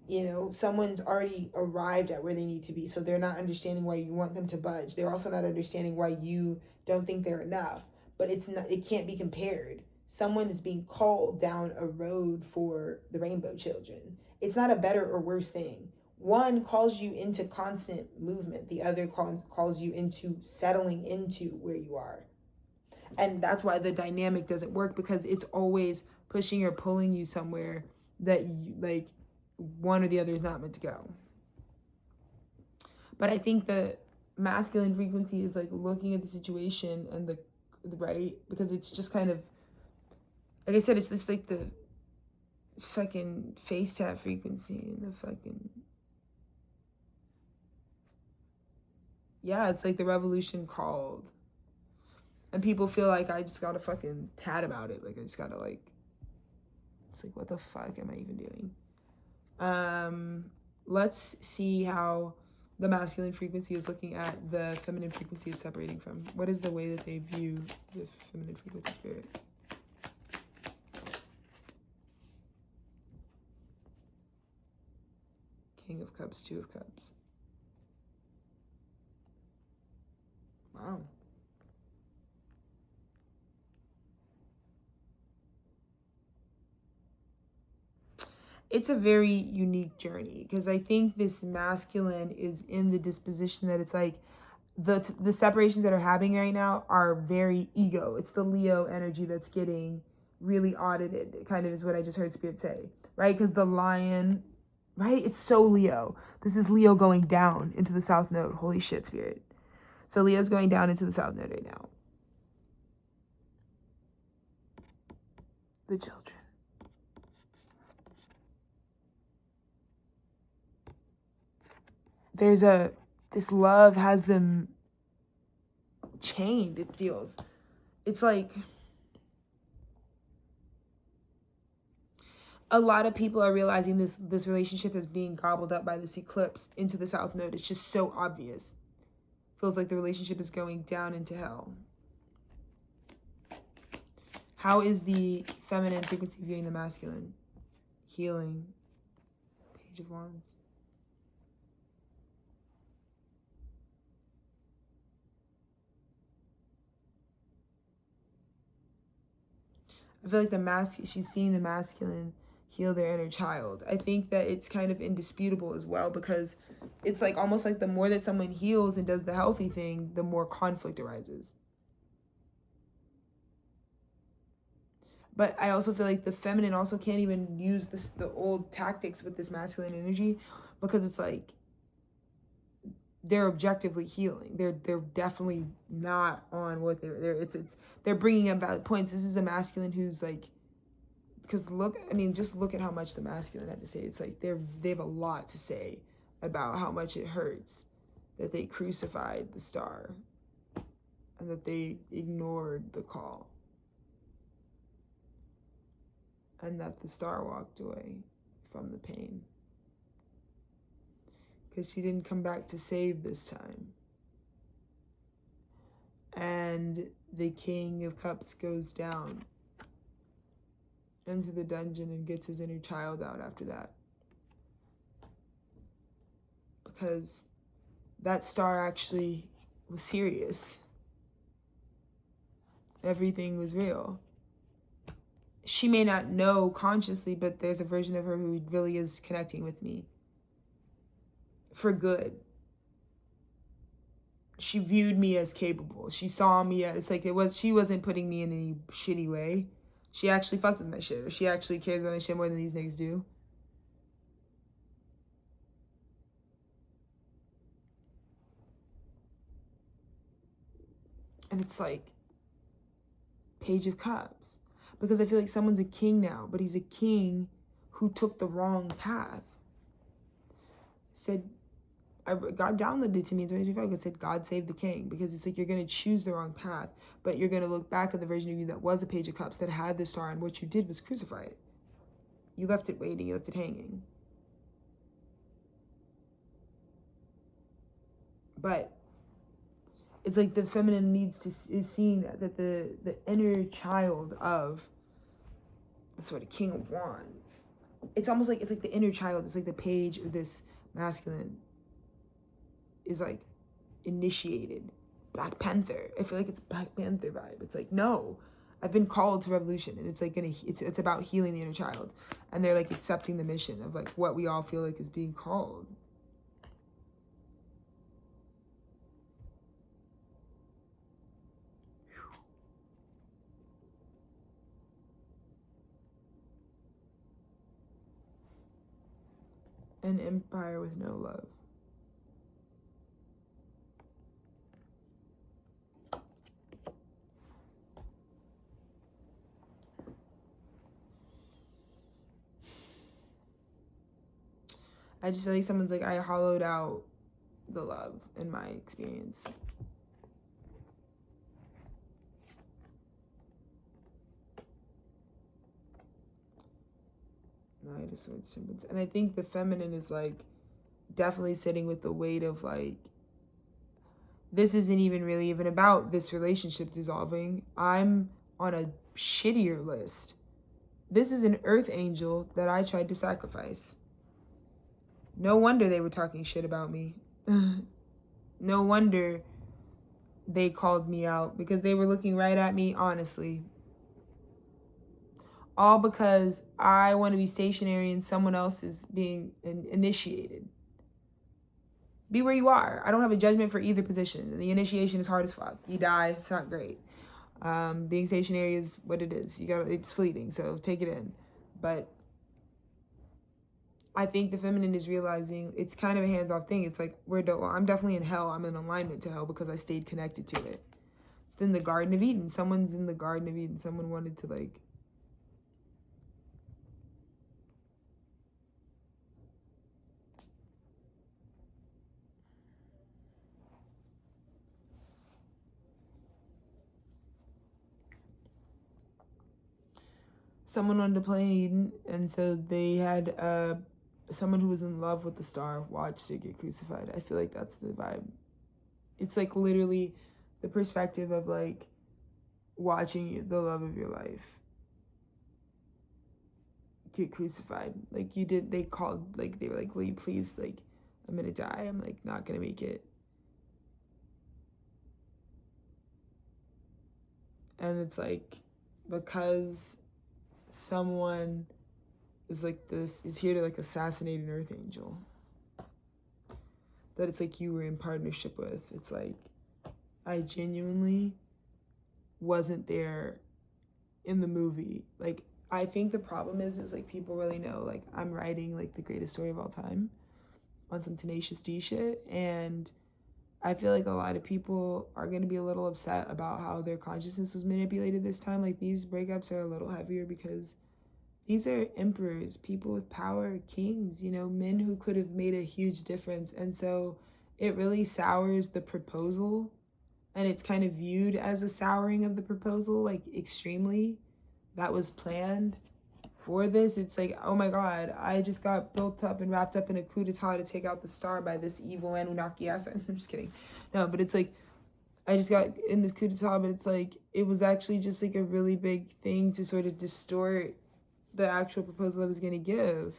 S1: You know, someone's already arrived at where they need to be, so they're not understanding why you want them to budge. They're also not understanding why you don't think they're enough. But it can't be compared. Someone is being called down a road for the rainbow children. It's not a better or worse thing. One calls you into constant movement. The other calls you into settling into where you are. And that's why the dynamic doesn't work, because it's always pushing or pulling you somewhere that you, like, one or the other is not meant to go. But I think the masculine frequency is like looking at the situation and the right, because it's just kind of, like I said, it's just like the fucking face tap frequency and the fucking, yeah, it's like the revolution called. And people feel like I just gotta fucking tat about it. Like I just gotta, like, it's like, what the fuck am I even doing? Let's see how the masculine frequency is looking at the feminine frequency it's separating from. What is the way that they view the feminine frequency spirit? King of Cups, Two of Cups. Wow. It's a very unique journey, because I think this masculine is in the disposition that it's like the separations that are happening right now are very ego. It's the Leo energy that's getting really audited, kind of, is what I just heard Spirit say, right? Because the lion, right? It's so Leo. This is Leo going down into the South Node. Holy shit, Spirit. So Leo's going down into the South Node right now. The children. This love has them chained, it feels. It's like a lot of people are realizing this relationship is being gobbled up by this eclipse into the South Node. It's just so obvious. Feels like the relationship is going down into hell. How is the feminine frequency viewing the masculine? Healing. Page of Wands. I feel like she's seeing the masculine heal their inner child. I think that it's kind of indisputable as well, because it's like almost like the more that someone heals and does the healthy thing, the more conflict arises. But I also feel like the feminine also can't even use the old tactics with this masculine energy, because it's like they're objectively healing. They're definitely not on what they're bringing up valid points. This is a masculine who's like, because just look at how much the masculine had to say. It's like they have a lot to say about how much it hurts that they crucified the star and that they ignored the call and that the star walked away from the pain. Because she didn't come back to save this time. And the King of Cups goes down into the dungeon and gets his inner child out after that. Because that star actually was serious. Everything was real. She may not know consciously, but there's a version of her who really is connecting with me. For good. She viewed me as capable. She saw me as like she wasn't putting me in any shitty way. She actually fucked with my shit, or she actually cares about my shit more than these niggas do. And it's like, Page of Cups. Because I feel like someone's a king now, but he's a king who took the wrong path. Said, God downloaded it to me in 2025. It said, God save the king. Because it's like, you're going to choose the wrong path, but you're going to look back at the version of you that was a Page of Cups, that had the star, and what you did was crucify it. You left it waiting, you left it hanging. But it's like the feminine needs to is seeing that the inner child of the sort of King of Wands. It's almost like, it's like the inner child. It's like the page of this masculine is like initiated. Black Panther. I feel like it's Black Panther vibe. It's like, no, I've been called to revolution, and it's like it's about healing the inner child, and they're like accepting the mission of like what we all feel like is being called. An empire with no love. I just feel like someone's like, I hollowed out the love in my experience. Knight of Swords, Temperance. And I think the feminine is like definitely sitting with the weight of like, this isn't even really even about this relationship dissolving. I'm on a shittier list. This is an earth angel that I tried to sacrifice. No wonder they were talking shit about me. No wonder they called me out, because they were looking right at me, honestly. All because I want to be stationary and someone else is being initiated. Be where you are. I don't have a judgment for either position. The initiation is hard as fuck. You die, it's not great. Being stationary is what it is. It's fleeting, so take it in. But I think the feminine is realizing it's kind of a hands-off thing. It's like, I'm definitely in hell. I'm in alignment to hell because I stayed connected to it. It's in the Garden of Eden. Someone's in the Garden of Eden. Someone wanted to like, someone wanted to play in Eden, and so they had someone who was in love with the star watched it get crucified. I feel like that's the vibe. It's like literally the perspective of like watching the love of your life get crucified. Like you did, they called, like they were like, will you please, like, I'm gonna die. I'm like not gonna make it. And it's like, because someone is like this, is here to like assassinate an earth angel that it's like you were in partnership with. It's like, I genuinely wasn't there in the movie. Like, I think the problem is like people really know like I'm writing like the greatest story of all time on some Tenacious D shit, and I feel like a lot of people are going to be a little upset about how their consciousness was manipulated this time. Like, these breakups are a little heavier because these are emperors, people with power, kings, you know, men who could have made a huge difference. And so it really sours the proposal, and it's kind of viewed as a souring of the proposal, like extremely, that was planned for this. It's like, oh my God, I just got built up and wrapped up in a coup d'etat to take out the star by this evil Anunnaki ass. I'm just kidding. No, but it's like, I just got in this coup d'etat, but it's like, it was actually just like a really big thing to sort of distort the actual proposal I was going to give.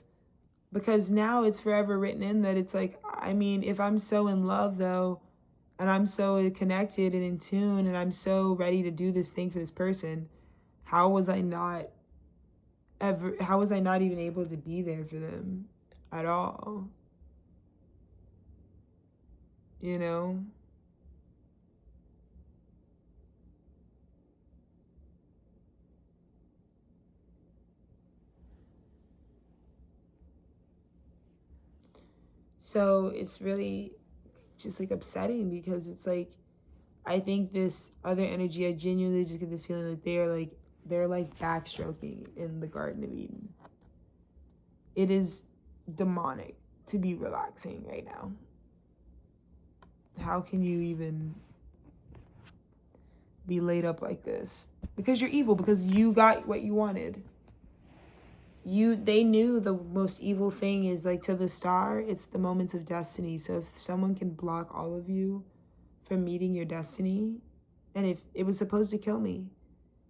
S1: Because now it's forever written in that it's like, I mean, if I'm so in love though, and I'm so connected and in tune, and I'm so ready to do this thing for this person, how was I not even able to be there for them at all? You know? So it's really just like upsetting, because it's like, I think this other energy, I genuinely just get this feeling like they're like backstroking in the Garden of Eden. It is demonic to be relaxing right now. How can you even be laid up like this? Because you're evil, because you got what you wanted. They knew the most evil thing is, like, to the star, it's the moments of destiny. So if someone can block all of you from meeting your destiny, and if it was supposed to kill me,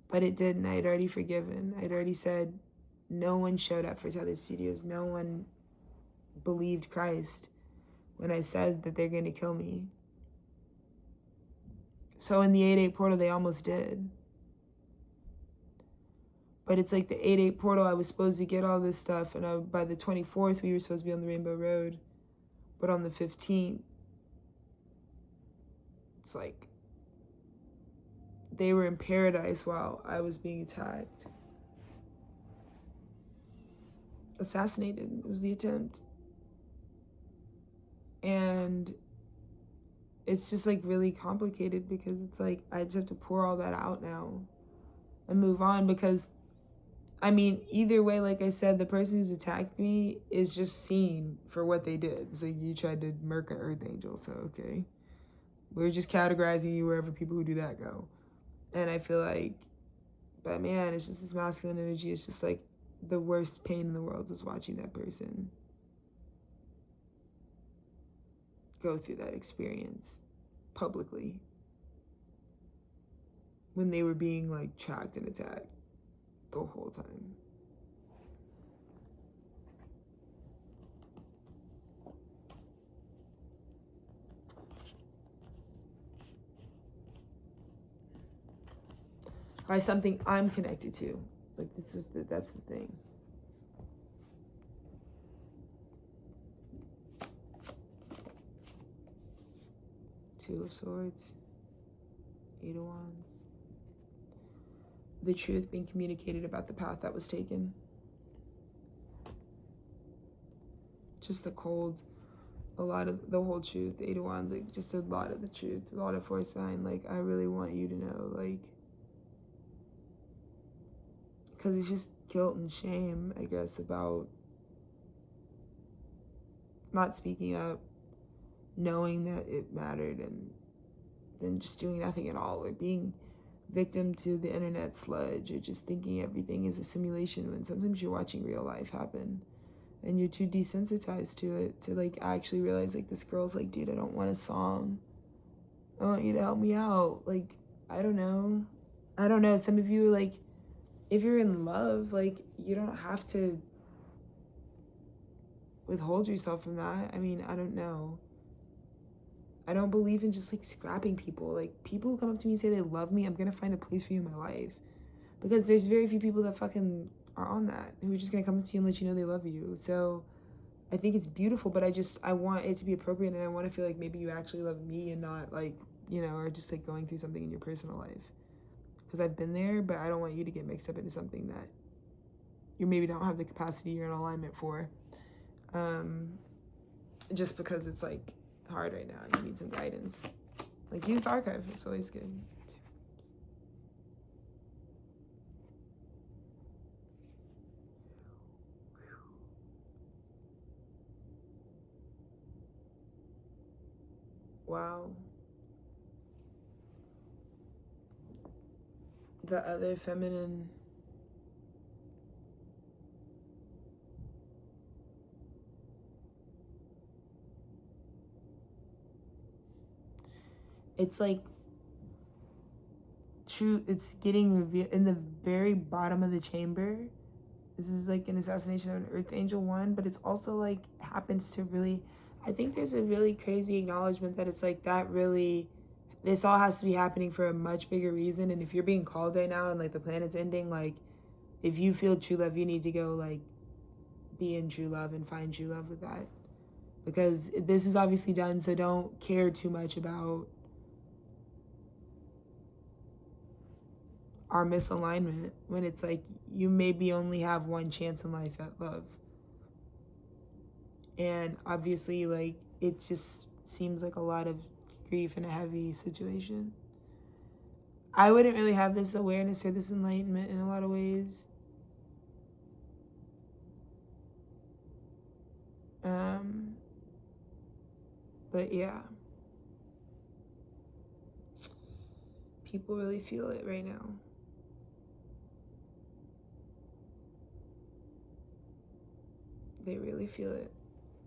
S1: but it didn't. I'd already forgiven. I'd already said, no one showed up for Tethered Studios. No one believed Christ when I said that they're going to kill me. So in the 8-8 portal, they almost did. But it's like the 8-8 portal, I was supposed to get all this stuff, and by the 24th, we were supposed to be on the Rainbow Road. But on the 15th, it's like they were in paradise while I was being attacked. Assassinated was the attempt. And it's just like really complicated, because it's like I just have to pour all that out now and move on, because I mean, either way, like I said, the person who's attacked me is just seen for what they did. It's like, you tried to murk an Earth Angel, so okay. We're just categorizing you wherever people who do that go. And I feel like, but man, it's just this masculine energy. It's just like the worst pain in the world is watching that person go through that experience publicly when they were being like tracked and attacked the whole time. By something I'm connected to. Like, that's the thing. Two of Swords, 8 of Wands. The truth being communicated about the path that was taken. Just the cold, a lot of the whole truth. 8 of Wands, like just a lot of the truth, a lot of force behind, like, I really want you to know, like, because it's just guilt and shame, I guess, about not speaking up, knowing that it mattered, and then just doing nothing at all, or being victim to the internet sludge, or just thinking everything is a simulation when sometimes you're watching real life happen and you're too desensitized to it to like actually realize, like, this girl's like, dude, I don't want a song, I want you to help me out. Like, I don't know, some of you, like, if you're in love, like, you don't have to withhold yourself from that. I mean, I don't know. I don't believe in just like scrapping people. Like, people who come up to me and say they love me, I'm gonna find a place for you in my life. Because there's very few people that fucking are on that, who are just gonna come up to you and let you know they love you. So I think it's beautiful, but I want it to be appropriate, and I want to feel like maybe you actually love me and not like, you know, or just like going through something in your personal life. Because I've been there, but I don't want you to get mixed up into something that you maybe don't have the capacity or an alignment for. Just because it's like hard right now and you need some guidance. Like, use the archive, it's always good. Wow. The other feminine. It's like true, it's getting revealed in the very bottom of the chamber. This is like an assassination of an Earth Angel 1, but it's also like happens to really, I think there's a really crazy acknowledgement that it's like that really, this all has to be happening for a much bigger reason. And if you're being called right now and like the planet's ending, like, if you feel true love, you need to go like be in true love and find true love with that. Because this is obviously done, so don't care too much about our misalignment when it's like you maybe only have one chance in life at love. And obviously, like, it just seems like a lot of grief and a heavy situation. I wouldn't really have this awareness or this enlightenment in a lot of ways. But yeah, people really feel it right now. They really feel it,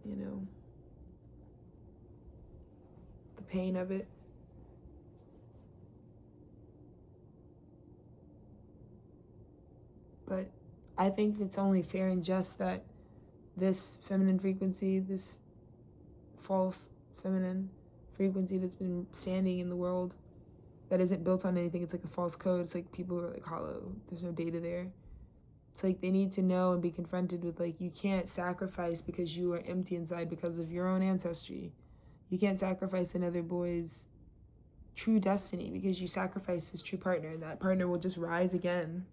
S1: you know, the pain of it. But I think it's only fair and just that this feminine frequency, this false feminine frequency that's been standing in the world, that isn't built on anything. It's like a false code. It's like people are like hollow. There's no data there. It's like they need to know and be confronted with, like, you can't sacrifice because you are empty inside because of your own ancestry. You can't sacrifice another boy's true destiny because you sacrificed his true partner, and that partner will just rise again,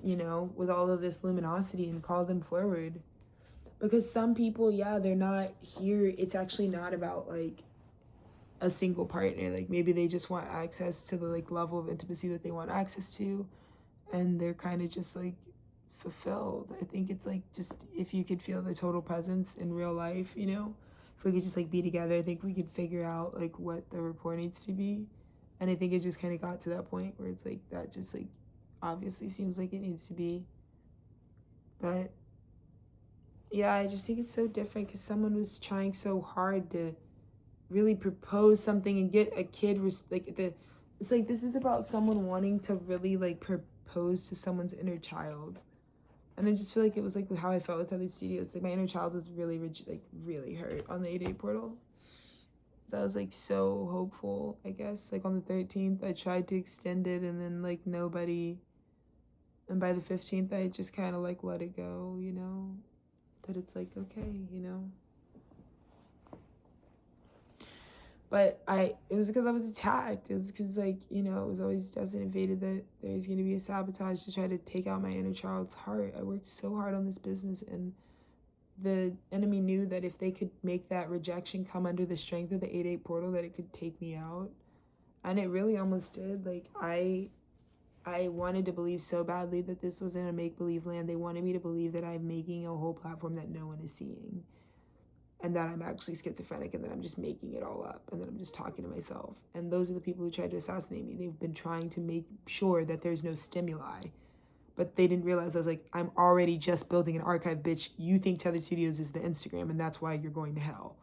S1: you know, with all of this luminosity and call them forward. Because some people, yeah, they're not here. It's actually not about like a single partner. Like maybe they just want access to the like level of intimacy that they want access to, and they're kind of just like fulfilled. I think it's like just if you could feel the total presence in real life, you know, if we could just like be together, I think we could figure out like what the rapport needs to be. And I think it just kind of got to that point where it's like that just like obviously seems like it needs to be. But yeah, I just think it's so different because someone was trying so hard to really propose something and get a kid like the it's like this is about someone wanting to really like propose to someone's inner child. And I just feel like it was like how I felt with Tethered Studios. Like my inner child was really really hurt on the 8/8 portal. So I was like so hopeful, I guess. Like on the 13th I tried to extend it and then like nobody, and by the 15th I just kind of like let it go, you know, that it's like okay, you know. But it was because I was attacked. It was because, like, you know, it was always destined and fated that there was going to be a sabotage to try to take out my inner child's heart. I worked so hard on this business, and the enemy knew that if they could make that rejection come under the strength of the 8/8 portal, that it could take me out. And it really almost did. Like, I wanted to believe so badly that this wasn't a make-believe land. They wanted me to believe that I'm making a whole platform that no one is seeing, and that I'm actually schizophrenic, and that I'm just making it all up, and that I'm just talking to myself. And those are the people who tried to assassinate me. They've been trying to make sure that there's no stimuli, but they didn't realize I was like, I'm already just building an archive, bitch. You think Tethered Studios is the Instagram, and that's why you're going to hell.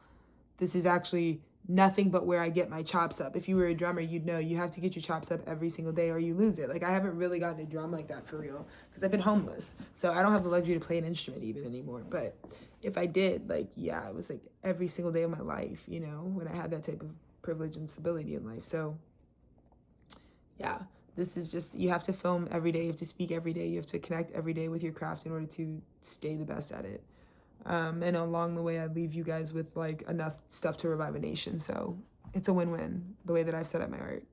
S1: This is actually nothing but where I get my chops up. If you were a drummer, you'd know you have to get your chops up every single day or you lose it. Like, I haven't really gotten to drum like that for real because I've been homeless. So I don't have the luxury to play an instrument even anymore. But if I did, like, yeah, it was like every single day of my life, you know, when I had that type of privilege and stability in life. So yeah, this is just, you have to film every day, you have to speak every day, you have to connect every day with your craft in order to stay the best at it. And along the way, I leave you guys with like enough stuff to revive a nation. So it's a win-win the way that I've set up my art.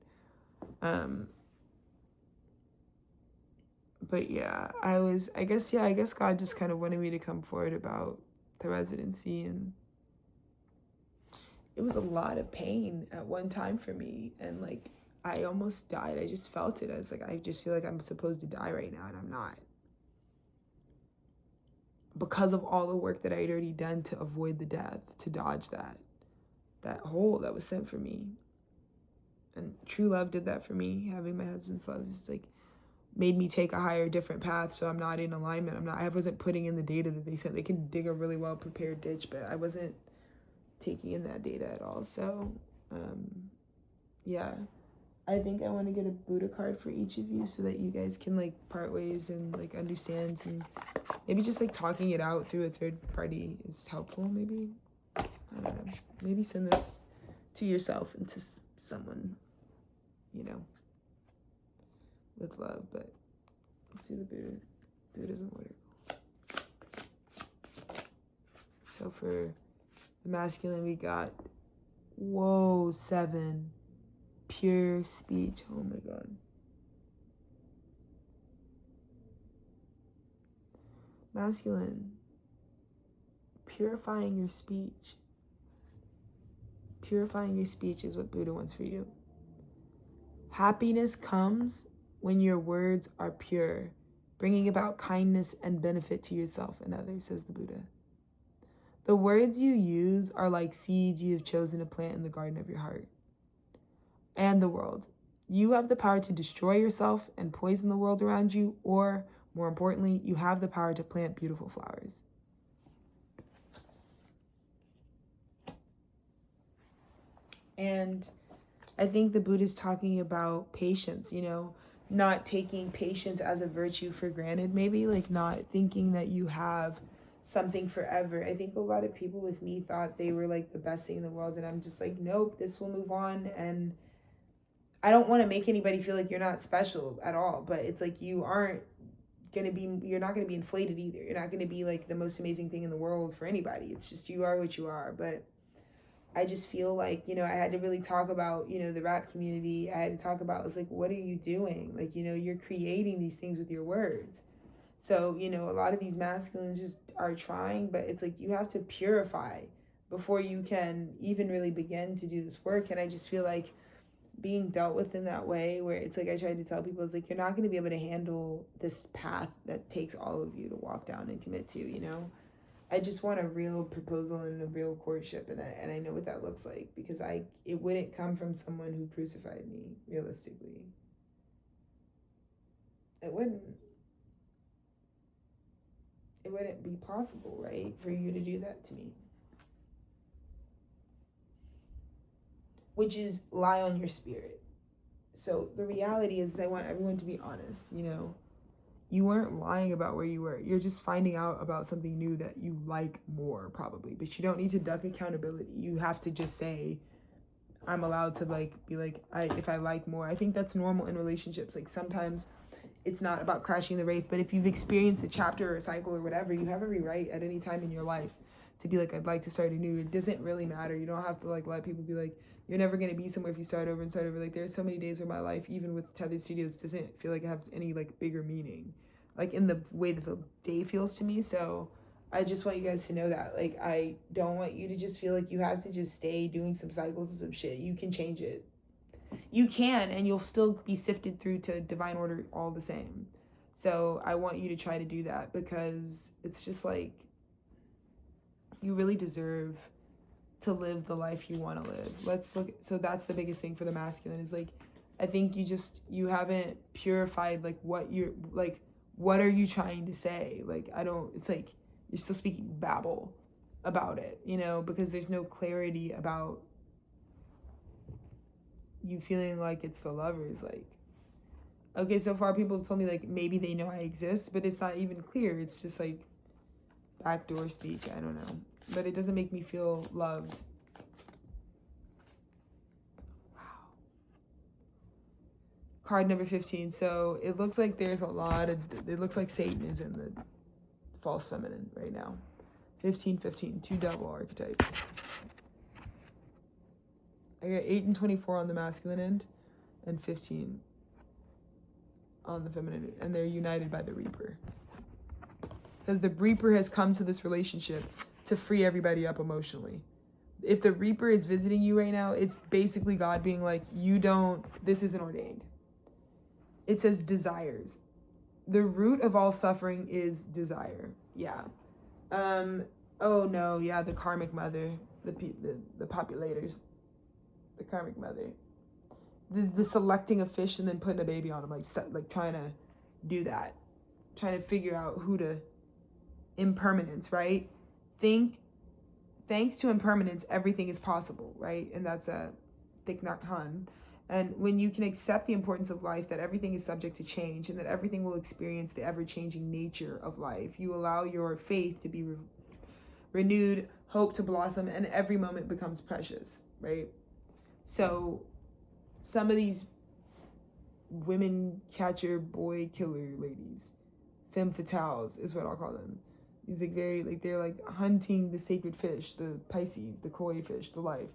S1: But yeah, I guess God just kind of wanted me to come forward about the residency, and it was a lot of pain at one time for me. And like, I almost died. I just felt it. I was like, I just feel like I'm supposed to die right now, and I'm not. Because of all the work that I had already done to avoid the death, to dodge that hole that was sent for me. And true love did that for me. Having my husband's love is like made me take a higher, different path. So I'm not in alignment. I wasn't putting in the data that they sent. They can dig a really well prepared ditch, but I wasn't taking in that data at all. So yeah, I think I want to get a Buddha card for each of you so that you guys can like part ways and like understand, and maybe just like talking it out through a third party is helpful. Maybe, I don't know, maybe send this to yourself and to someone, you know, with love. But let's see the Buddhism order. So for the masculine, we got, whoa, 7. Pure speech. Oh my God. Masculine. purifying your speech. Purifying your speech is what Buddha wants for you. Happiness comes when your words are pure, bringing about kindness and benefit to yourself and others, says the Buddha. The words you use are like seeds you have chosen to plant in the garden of your heart and the world. You have the power to destroy yourself and poison the world around you, or more importantly, you have the power to plant beautiful flowers. And I think the Buddha is talking about patience, not taking patience as a virtue for granted, maybe, like not thinking that you have something forever. I think a lot of people with me thought they were like the best thing in the world, and I'm just like, nope, this will move on. And I don't want to make anybody feel like you're not special at all, but it's like you're not going to be inflated either. You're not going to be like the most amazing thing in the world for anybody. It's just, you are what you are. But I just feel like, I had to really talk about, the rap community. I had to talk about, it's like, what are you doing? Like, you're creating these things with your words. So, a lot of these masculines just are trying, but it's like you have to purify before you can even really begin to do this work. And I just feel like being dealt with in that way, where it's like I tried to tell people, it's like, you're not going to be able to handle this path that takes all of you to walk down and commit to, I just want a real proposal and a real courtship, and I know what that looks like, because it wouldn't come from someone who crucified me, realistically. It wouldn't be possible, right, for you to do that to me. Which is lie on your spirit. So the reality is, I want everyone to be honest, You weren't lying about where you were. You're just finding out about something new that you like more, probably. But you don't need to duck accountability. You have to just say, I'm allowed to be like, if I like more. I think that's normal in relationships. Like, sometimes it's not about crashing the wraith, but if you've experienced a chapter or a cycle or whatever, you have every right at any time in your life to be like, I'd like to start anew. It doesn't really matter. You don't have to let people be like, you're never going to be somewhere if you start over and start over. Like, there's so many days where my life, even with Tethered Studios, doesn't feel like it has any bigger meaning, in the way that the day feels to me. So I just want you guys to know that, I don't want you to just feel like you have to just stay doing some cycles and some shit. You can change it. You can, and you'll still be sifted through to divine order all the same. So I want you to try to do that, because it's just you really deserve to live the life you want to live. Let's look. So that's the biggest thing for the masculine is I think you haven't purified what you're what are you trying to say? It's you're still speaking babble about it, because there's no clarity about you feeling like it's the lovers. Okay, so far people have told me maybe they know I exist, but it's not even clear. It's just backdoor speak. I don't know, but it doesn't make me feel loved. Wow. Card number 15. So it looks like there's it looks like Satan is in the false feminine right now. 15, 2 double archetypes. I got 8 and 24 on the masculine end and 15 on the feminine, and they're united by the Reaper. Because the Reaper has come to this relationship to free everybody up emotionally. If the Reaper is visiting you right now, it's basically God being like, this isn't ordained. It says desires. The root of all suffering is desire. Yeah. Oh no, yeah, the karmic mother, the populators, the karmic mother. The selecting a fish and then putting a baby on them, trying to do that. Trying to figure out who to impermanence, right? Thanks to impermanence, everything is possible, right? And that's a Thich Nhat Hanh. And when you can accept the importance of life, that everything is subject to change and that everything will experience the ever-changing nature of life, you allow your faith to be renewed, hope to blossom, and every moment becomes precious, right? So some of these women catcher, boy killer ladies, femme fatales is what I'll call them. These they're hunting the sacred fish, the Pisces, the koi fish, the life.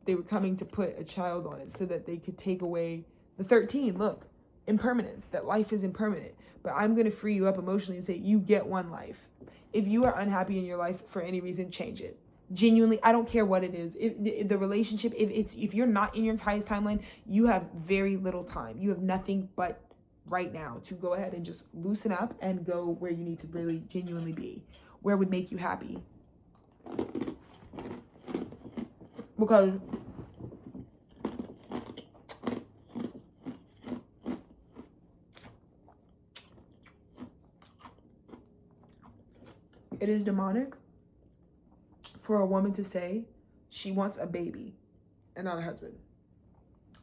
S1: They were coming to put a child on it so that they could take away the 13. Look, impermanence, that life is impermanent. But I'm going to free you up emotionally and say, you get one life. If you are unhappy in your life for any reason, change it. Genuinely, I don't care what it is. If the relationship, if you're not in your highest timeline, you have very little time. You have nothing but right now to go ahead and just loosen up and go where you need to really genuinely be, where would make you happy. Because it is demonic for a woman to say she wants a baby and not a husband.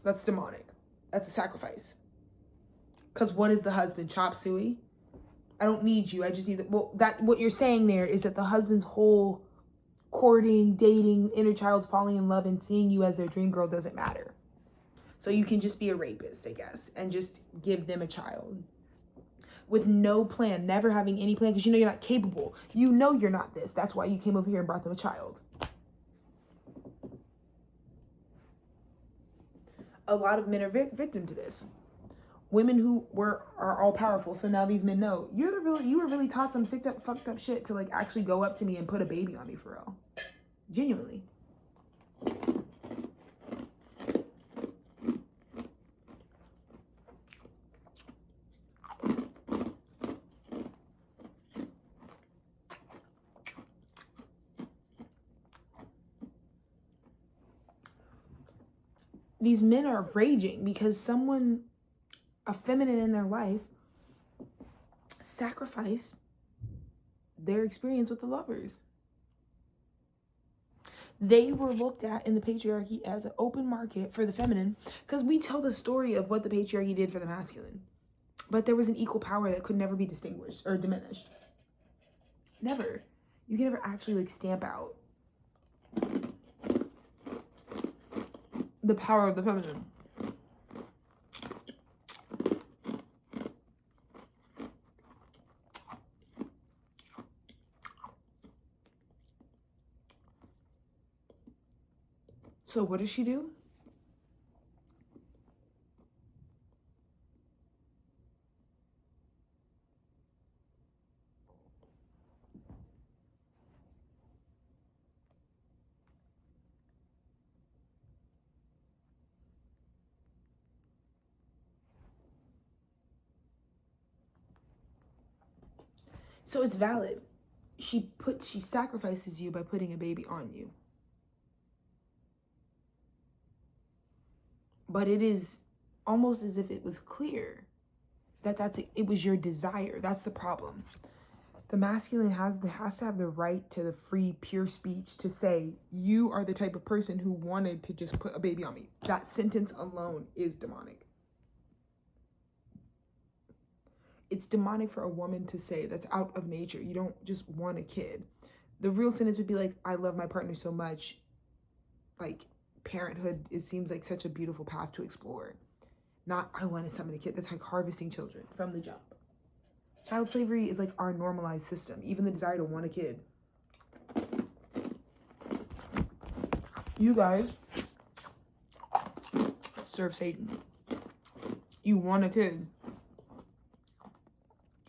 S1: That's demonic. That's a sacrifice. Because what is the husband? Chop suey? I don't need you. I just need the, well, that what you're saying there is that the husband's whole courting, dating, inner child's falling in love and seeing you as their dream girl doesn't matter. So you can just be a rapist, I guess, and just give them a child. With no plan, never having any plan, because you know you're not capable. You know you're not this. That's why you came over here and brought them a child. A lot of men are victim to this. Women who are all powerful, so now these men know you were really taught some sicked up, fucked up shit to like actually go up to me and put a baby on me for real. Genuinely. These men are raging because someone, a feminine in their life, sacrificed their experience with the lovers. They were looked at in the patriarchy as an open market for the feminine because we tell the story of what the patriarchy did for the masculine. But there was an equal power that could never be distinguished or diminished. Never. You can never actually like stamp out the power of the feminine. So what does she do? So it's valid. She sacrifices you by putting a baby on you. But it is almost as if it was clear that it was your desire. That's the problem. The masculine has to have the right to the free, pure speech to say, you are the type of person who wanted to just put a baby on me. That sentence alone is demonic. It's demonic for a woman to say that's out of nature. You don't just want a kid. The real sentence would be like, I love my partner so much. Like, parenthood, it seems like such a beautiful path to explore. Not, I want to summon a kid. That's like harvesting children from the jump. Child slavery is like our normalized system. Even the desire to want a kid. You guys serve Satan. You want a kid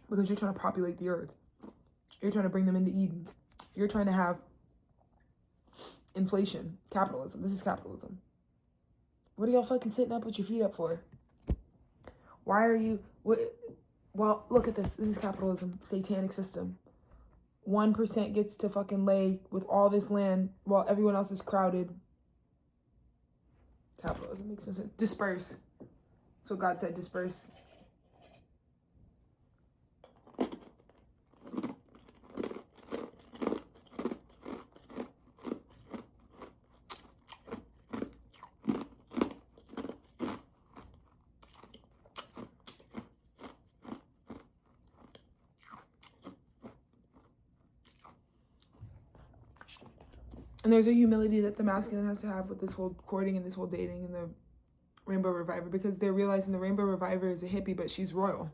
S1: because you're trying to populate the earth. You're trying to bring them into Eden. You're trying to have inflation. Capitalism. This is capitalism. What are y'all fucking sitting up with your feet up for? Why are you... Well, look at this. This is capitalism. Satanic system. 1% gets to fucking lay with all this land while everyone else is crowded. Capitalism makes no sense. Disperse. That's what God said. Disperse. And there's a humility that the masculine has to have with this whole courting and this whole dating and the Rainbow Reviver, because they're realizing the Rainbow Reviver is a hippie, but she's royal.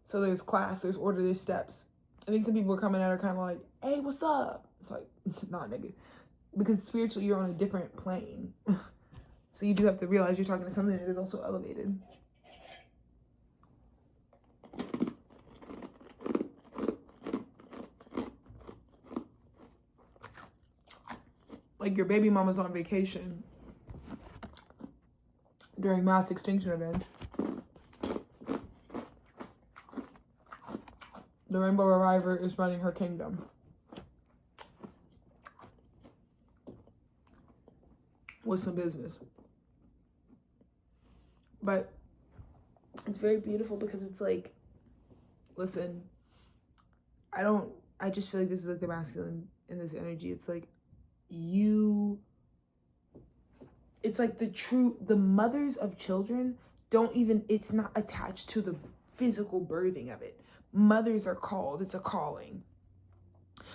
S1: So there's class, there's order, there's steps. I think some people are coming at her kind of like, hey, what's up? It's like, nah, nigga. Because spiritually, you're on a different plane. So you do have to realize you're talking to something that is also elevated. Like your baby mama's on vacation during mass extinction event. The Rainbow Reviver is running her kingdom. With some business. But it's very beautiful because it's like, listen, I just feel like this is like the masculine in this energy. It's like it's like the mothers of children it's not attached to the physical birthing of it. Mothers are called, it's a calling.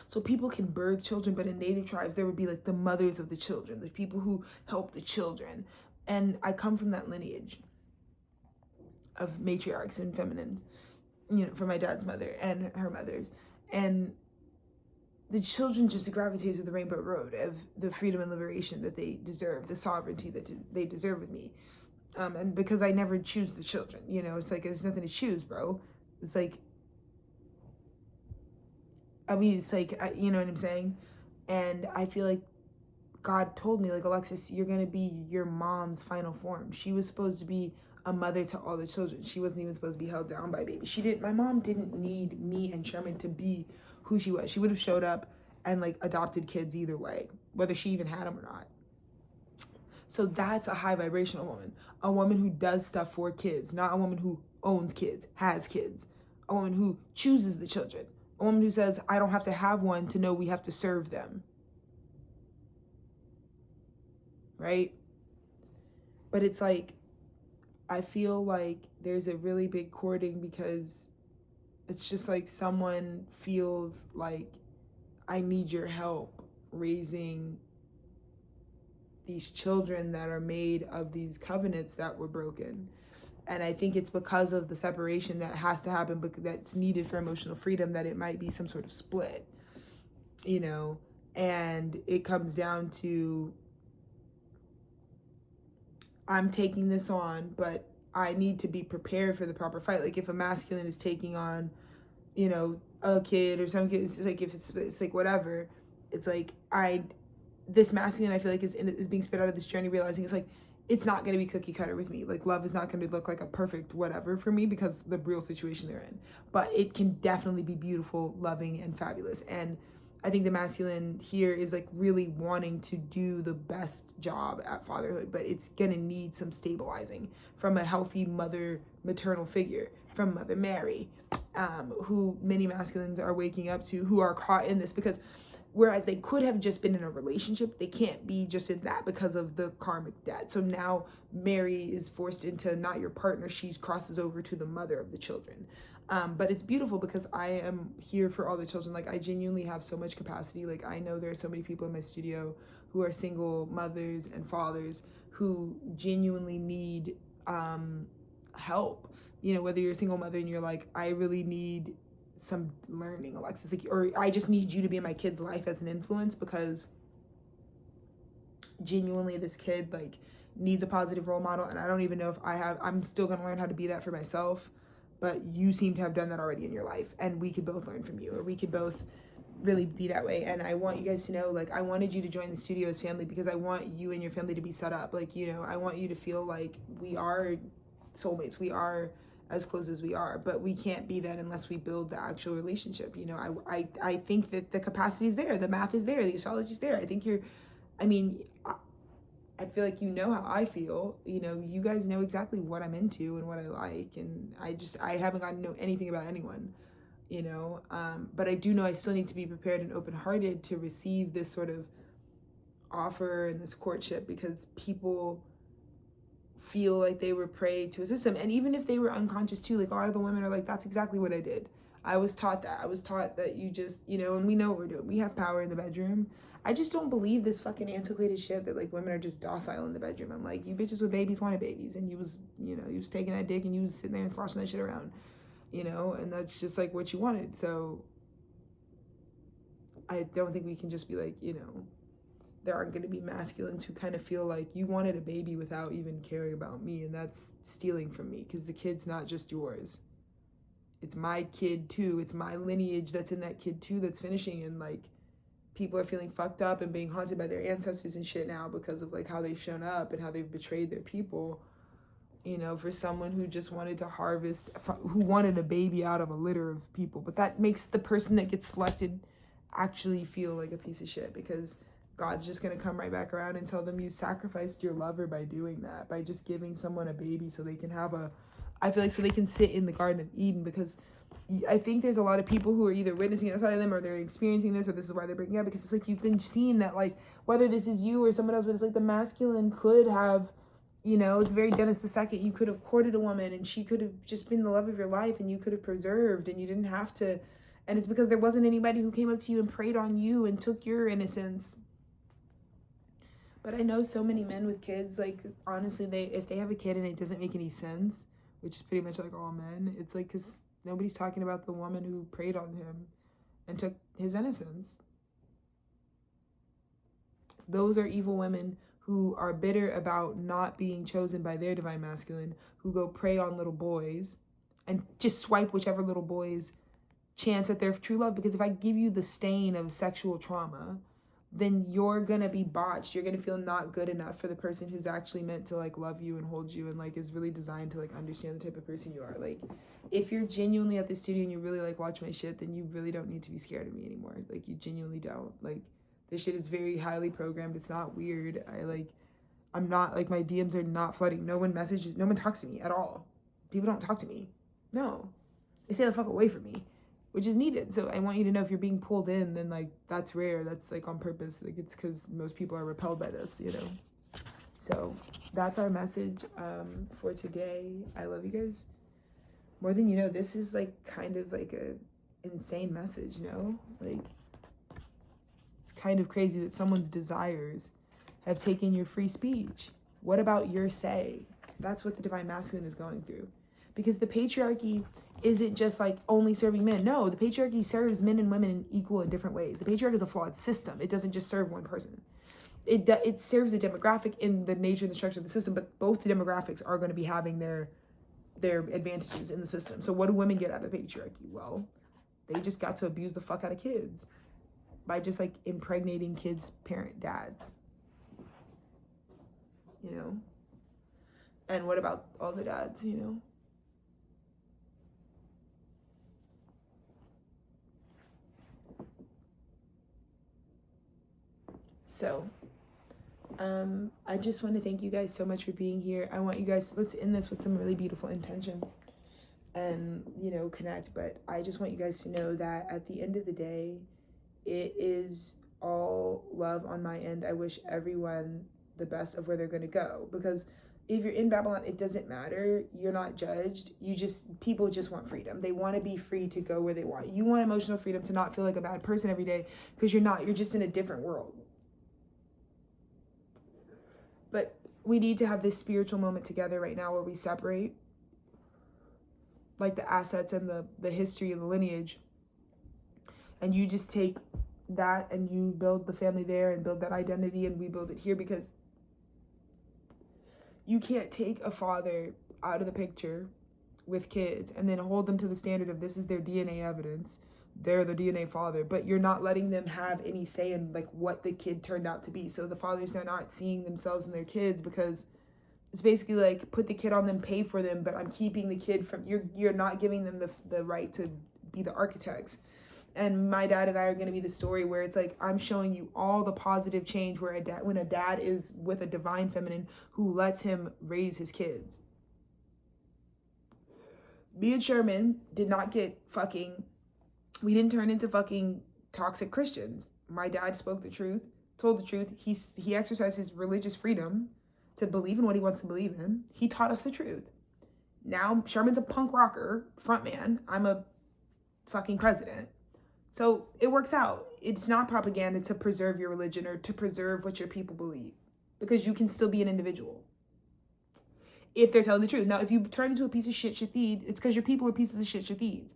S1: So people can birth children, but in Native tribes, there would be like the mothers of the children, the people who help the children. And I come from that lineage of matriarchs and feminines, from my dad's mother and her mothers. And the children just gravitate to the rainbow road of the freedom and liberation that they deserve, the sovereignty that they deserve with me. And because I never choose the children, it's like, there's nothing to choose, bro. It's like, it's like, you know what I'm saying? And I feel like God told me, like, Alexis, you're going to be your mom's final form. She was supposed to be a mother to all the children. She wasn't even supposed to be held down by baby. My mom didn't need me and Sherman to be who she was. She would have showed up and like adopted kids either way, whether she even had them or not. So that's a high vibrational woman. A woman who does stuff for kids, not a woman who owns kids, has kids. A woman who chooses the children. A woman who says, I don't have to have one to know we have to serve them. Right? But it's like, I feel like there's a really big courting because it's just like someone feels like, I need your help raising these children that are made of these covenants that were broken. And I think it's because of the separation that has to happen, but that's needed for emotional freedom, that it might be some sort of split, and it comes down to, I'm taking this on, but I need to be prepared for the proper fight. Like if a masculine is taking on, a kid or some kids, it's like, if it's like whatever, it's like this masculine, I feel like is being spit out of this journey, realizing it's like, it's not going to be cookie cutter with me. Like love is not going to look like a perfect whatever for me because the real situation they're in, but it can definitely be beautiful, loving, and fabulous. And I think the masculine here is like really wanting to do the best job at fatherhood, but it's going to need some stabilizing from a healthy maternal figure, from Mother Mary, who many masculines are waking up to, who are caught in this, because whereas they could have just been in a relationship, they can't be just in that because of the karmic debt. So now Mary is forced into not your partner, she crosses over to the mother of the children. But it's beautiful because I am here for all the children. Like I genuinely have so much capacity. Like I know there are so many people in my studio who are single mothers and fathers who genuinely need help. Whether you're a single mother and you're like, I really need some learning, Alexis, like, or I just need you to be in my kid's life as an influence, because genuinely this kid like needs a positive role model, and I don't even know if I'm still gonna learn how to be that for myself, but you seem to have done that already in your life, and we could both learn from you, or we could both really be that way. And I want you guys to know, like, I wanted you to join the studio as family because I want you and your family to be set up, like, I want you to feel like we are soulmates, we are as close as we are, but we can't be that unless we build the actual relationship. I think that the capacity is there, the math is there, the astrology is there. I think I feel like how I feel. You guys know exactly what I'm into and what I like, and I haven't gotten to know anything about anyone, but I do know I still need to be prepared and open-hearted to receive this sort of offer and this courtship, because people feel like they were prey to a system. And even if they were unconscious too, like a lot of the women are like, that's exactly what I did. I was taught that you just, and we know what we're doing. We have power in the bedroom. I just don't believe this fucking antiquated shit that like women are just docile in the bedroom. I'm like, you bitches with babies wanted babies, and you was taking that dick and you was sitting there and sloshing that shit around, and that's just like what you wanted. So I don't think we can just be like, there aren't going to be masculines who kind of feel like you wanted a baby without even caring about me, and that's stealing from me, because the kid's not just yours. It's my kid too. It's my lineage that's in that kid too that's finishing, and like people are feeling fucked up and being haunted by their ancestors and shit now because of like how they've shown up and how they've betrayed their people. You know, for someone who just wanted to harvest, who wanted a baby out of a litter of people. But that makes the person that gets selected actually feel like a piece of shit, because God's just going to come right back around and tell them you sacrificed your lover by doing that, by just giving someone a baby so they can have I feel like so they can sit in the Garden of Eden. Because I think there's a lot of people who are either witnessing it outside of them, or they're experiencing this, or this is why they're breaking up, because it's like you've been seeing that, like, whether this is you or someone else, but it's like the masculine could have, you know, it's very Dennis II. You could have courted a woman and she could have just been the love of your life and you could have preserved and you didn't have to. And it's because there wasn't anybody who came up to you and preyed on you and took your innocence. But I know so many men with kids, like, honestly, if they have a kid and it doesn't make any sense, which is pretty much like all men, it's like because nobody's talking about the woman who preyed on him and took his innocence. Those are evil women who are bitter about not being chosen by their divine masculine, who go prey on little boys and just swipe whichever little boy's chance at their true love. Because if I give you the stain of sexual trauma, then you're gonna be botched. You're gonna feel not good enough for the person who's actually meant to like love you and hold you and like is really designed to like understand the type of person you are. Like, if you're genuinely at the studio and you really like watch my shit, then you really don't need to be scared of me anymore. Like, you genuinely don't. Like, this shit is very highly programmed. It's not weird. I'm not, like, my DMs are not flooding. No one messages, no one talks to me at all. People don't talk to me. No. They stay the fuck away from me, which is needed. So I want you to know, if you're being pulled in, then, like, that's rare. That's, like, on purpose. Like, it's because most people are repelled by this, you know? So that's our message for today. I love you guys. More than you know, this is, like, kind of, like, a insane message, no? Like, it's kind of crazy that someone's desires have taken your free speech. What about your say? That's what the divine masculine is going through. Because the patriarchy isn't just like only serving men. No, the patriarchy serves men and women in equal and different ways. The patriarchy is a flawed system. It doesn't just serve one person. It serves a demographic in the nature and the structure of the system, but both the demographics are going to be having their advantages in the system. So what do women get out of the patriarchy? Well, they just got to abuse the fuck out of kids by just like impregnating kids' dads, you know? And what about all the dads, you know? So, I just want to thank you guys so much for being here. I want you guys, let's end this with some really beautiful intention and, you know, connect. But I just want you guys to know that at the end of the day, it is all love on my end. I wish everyone the best of where they're going to go, because if you're in Babylon, it doesn't matter. You're not judged. People just want freedom. They want to be free to go where they want. You want emotional freedom to not feel like a bad person every day, because you're just in a different world. But we need to have this spiritual moment together right now where we separate like the assets and the history and the lineage. And you just take that and you build the family there and build that identity, and we build it here, because you can't take a father out of the picture with kids and then hold them to the standard of this is their DNA evidence. They're the DNA father, but you're not letting them have any say in like what the kid turned out to be. So the fathers are not seeing themselves in their kids, because it's basically like put the kid on them, pay for them, but I'm keeping the kid from, you're not giving them the right to be the architects. And my dad and I are going to be the story where it's like, I'm showing you all the positive change where when a dad is with a divine feminine who lets him raise his kids. Me and Sherman did not get we didn't turn into fucking toxic Christians. My dad spoke the truth, told the truth. He exercised his religious freedom to believe in what he wants to believe in. He taught us the truth. Now Sherman's a punk rocker frontman. I'm a fucking president. So it works out. It's not propaganda to preserve your religion or to preserve what your people believe, because you can still be an individual if they're telling the truth. Now, if you turn into a piece of shit shathid, it's because your people are pieces of shit shathids.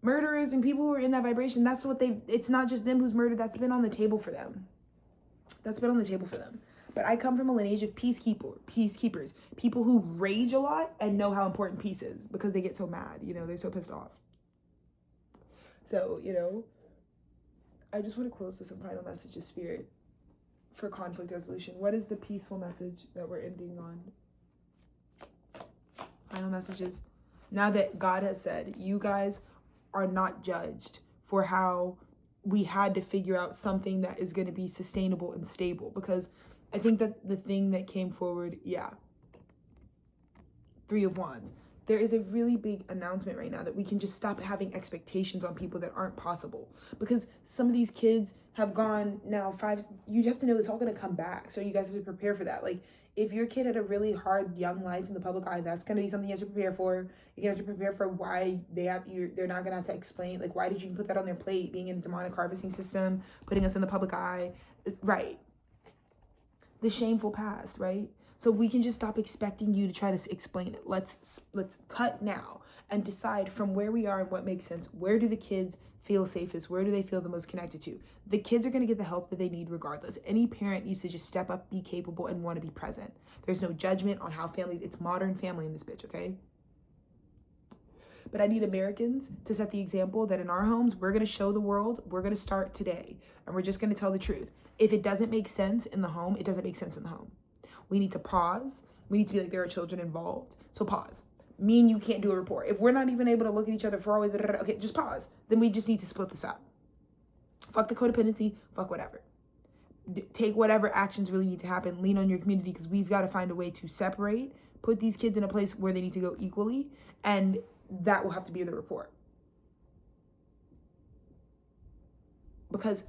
S1: Murderers and people who are in that vibration, that's what it's not just them who's murdered. That's been on the table for them. But I come from a lineage of peacekeepers, people who rage a lot and know how important peace is, because they get so mad, you know, they're so pissed off. So, you know, I just want to close with some final message of Spirit for conflict resolution. What is the peaceful message that we're ending on? Final messages. Now that God has said, you guys are not judged for how we had to figure out something that is going to be sustainable and stable. Because I think that the thing that came forward, Three of Wands. There is a really big announcement right now that we can just stop having expectations on people that aren't possible. Because some of these kids have gone now you have to know it's all going to come back. So you guys have to prepare for that. Like, if your kid had a really hard young life in the public eye, that's going to be something you have to prepare for. You're going to have to prepare for why they're not going to have to explain, like, why did you put that on their plate, being in a demonic harvesting system, putting us in the public eye, right? The shameful past, right? So we can just stop expecting you to try to explain it. Let's cut now and decide from where we are and what makes sense. Where do the kids feel safest? Where do they feel the most connected to? The kids are going to get the help that they need regardless. Any parent needs to just step up, be capable, and want to be present. There's no judgment on how families, it's modern family in this bitch, okay? But I need Americans to set the example that in our homes, we're going to show the world, we're going to start today, and we're just going to tell the truth. If it doesn't make sense in the home, it doesn't make sense in the home. We need to pause. We need to be like, there are children involved. So pause. Me and you can't do a report. If we're not even able to look at each other for always, okay, just pause. Then we just need to split this up. Fuck the codependency. Fuck whatever. Take whatever actions really need to happen. Lean on your community, because we've got to find a way to separate, put these kids in a place where they need to go equally. And that will have to be the report. Because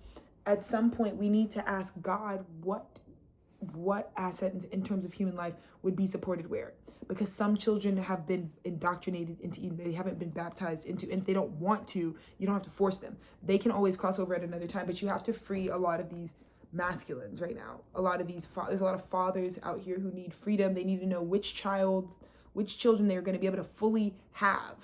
S1: at some point we need to ask God what asset in terms of human life would be supported where. Because some children have been indoctrinated into Eden. They haven't been baptized into, and if they don't want to, you don't have to force them. They can always cross over at another time, but you have to free a lot of these masculines right now. A lot of these, there's a lot of fathers out here who need freedom. They need to know which children they're going to be able to fully have.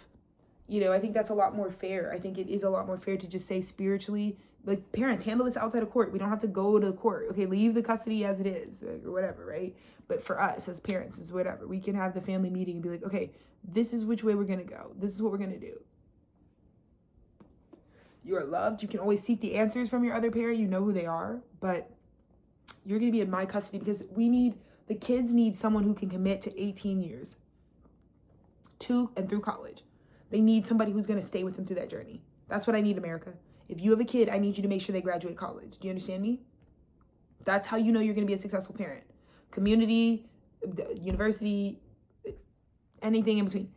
S1: You know, I think that's a lot more fair. I think it is a lot more fair to just say spiritually, like, parents, handle this outside of court. We don't have to go to court. Okay, leave the custody as it is, or whatever, right? But for us as parents, is whatever. We can have the family meeting and be like, okay, this is which way we're going to go. This is what we're going to do. You are loved. You can always seek the answers from your other parent. You know who they are. But you're going to be in my custody, because the kids need someone who can commit to 18 years to and through college. They need somebody who's going to stay with them through that journey. That's what I need, America. If you have a kid, I need you to make sure they graduate college. Do you understand me? That's how you know you're going to be a successful parent. Community, university, anything in between.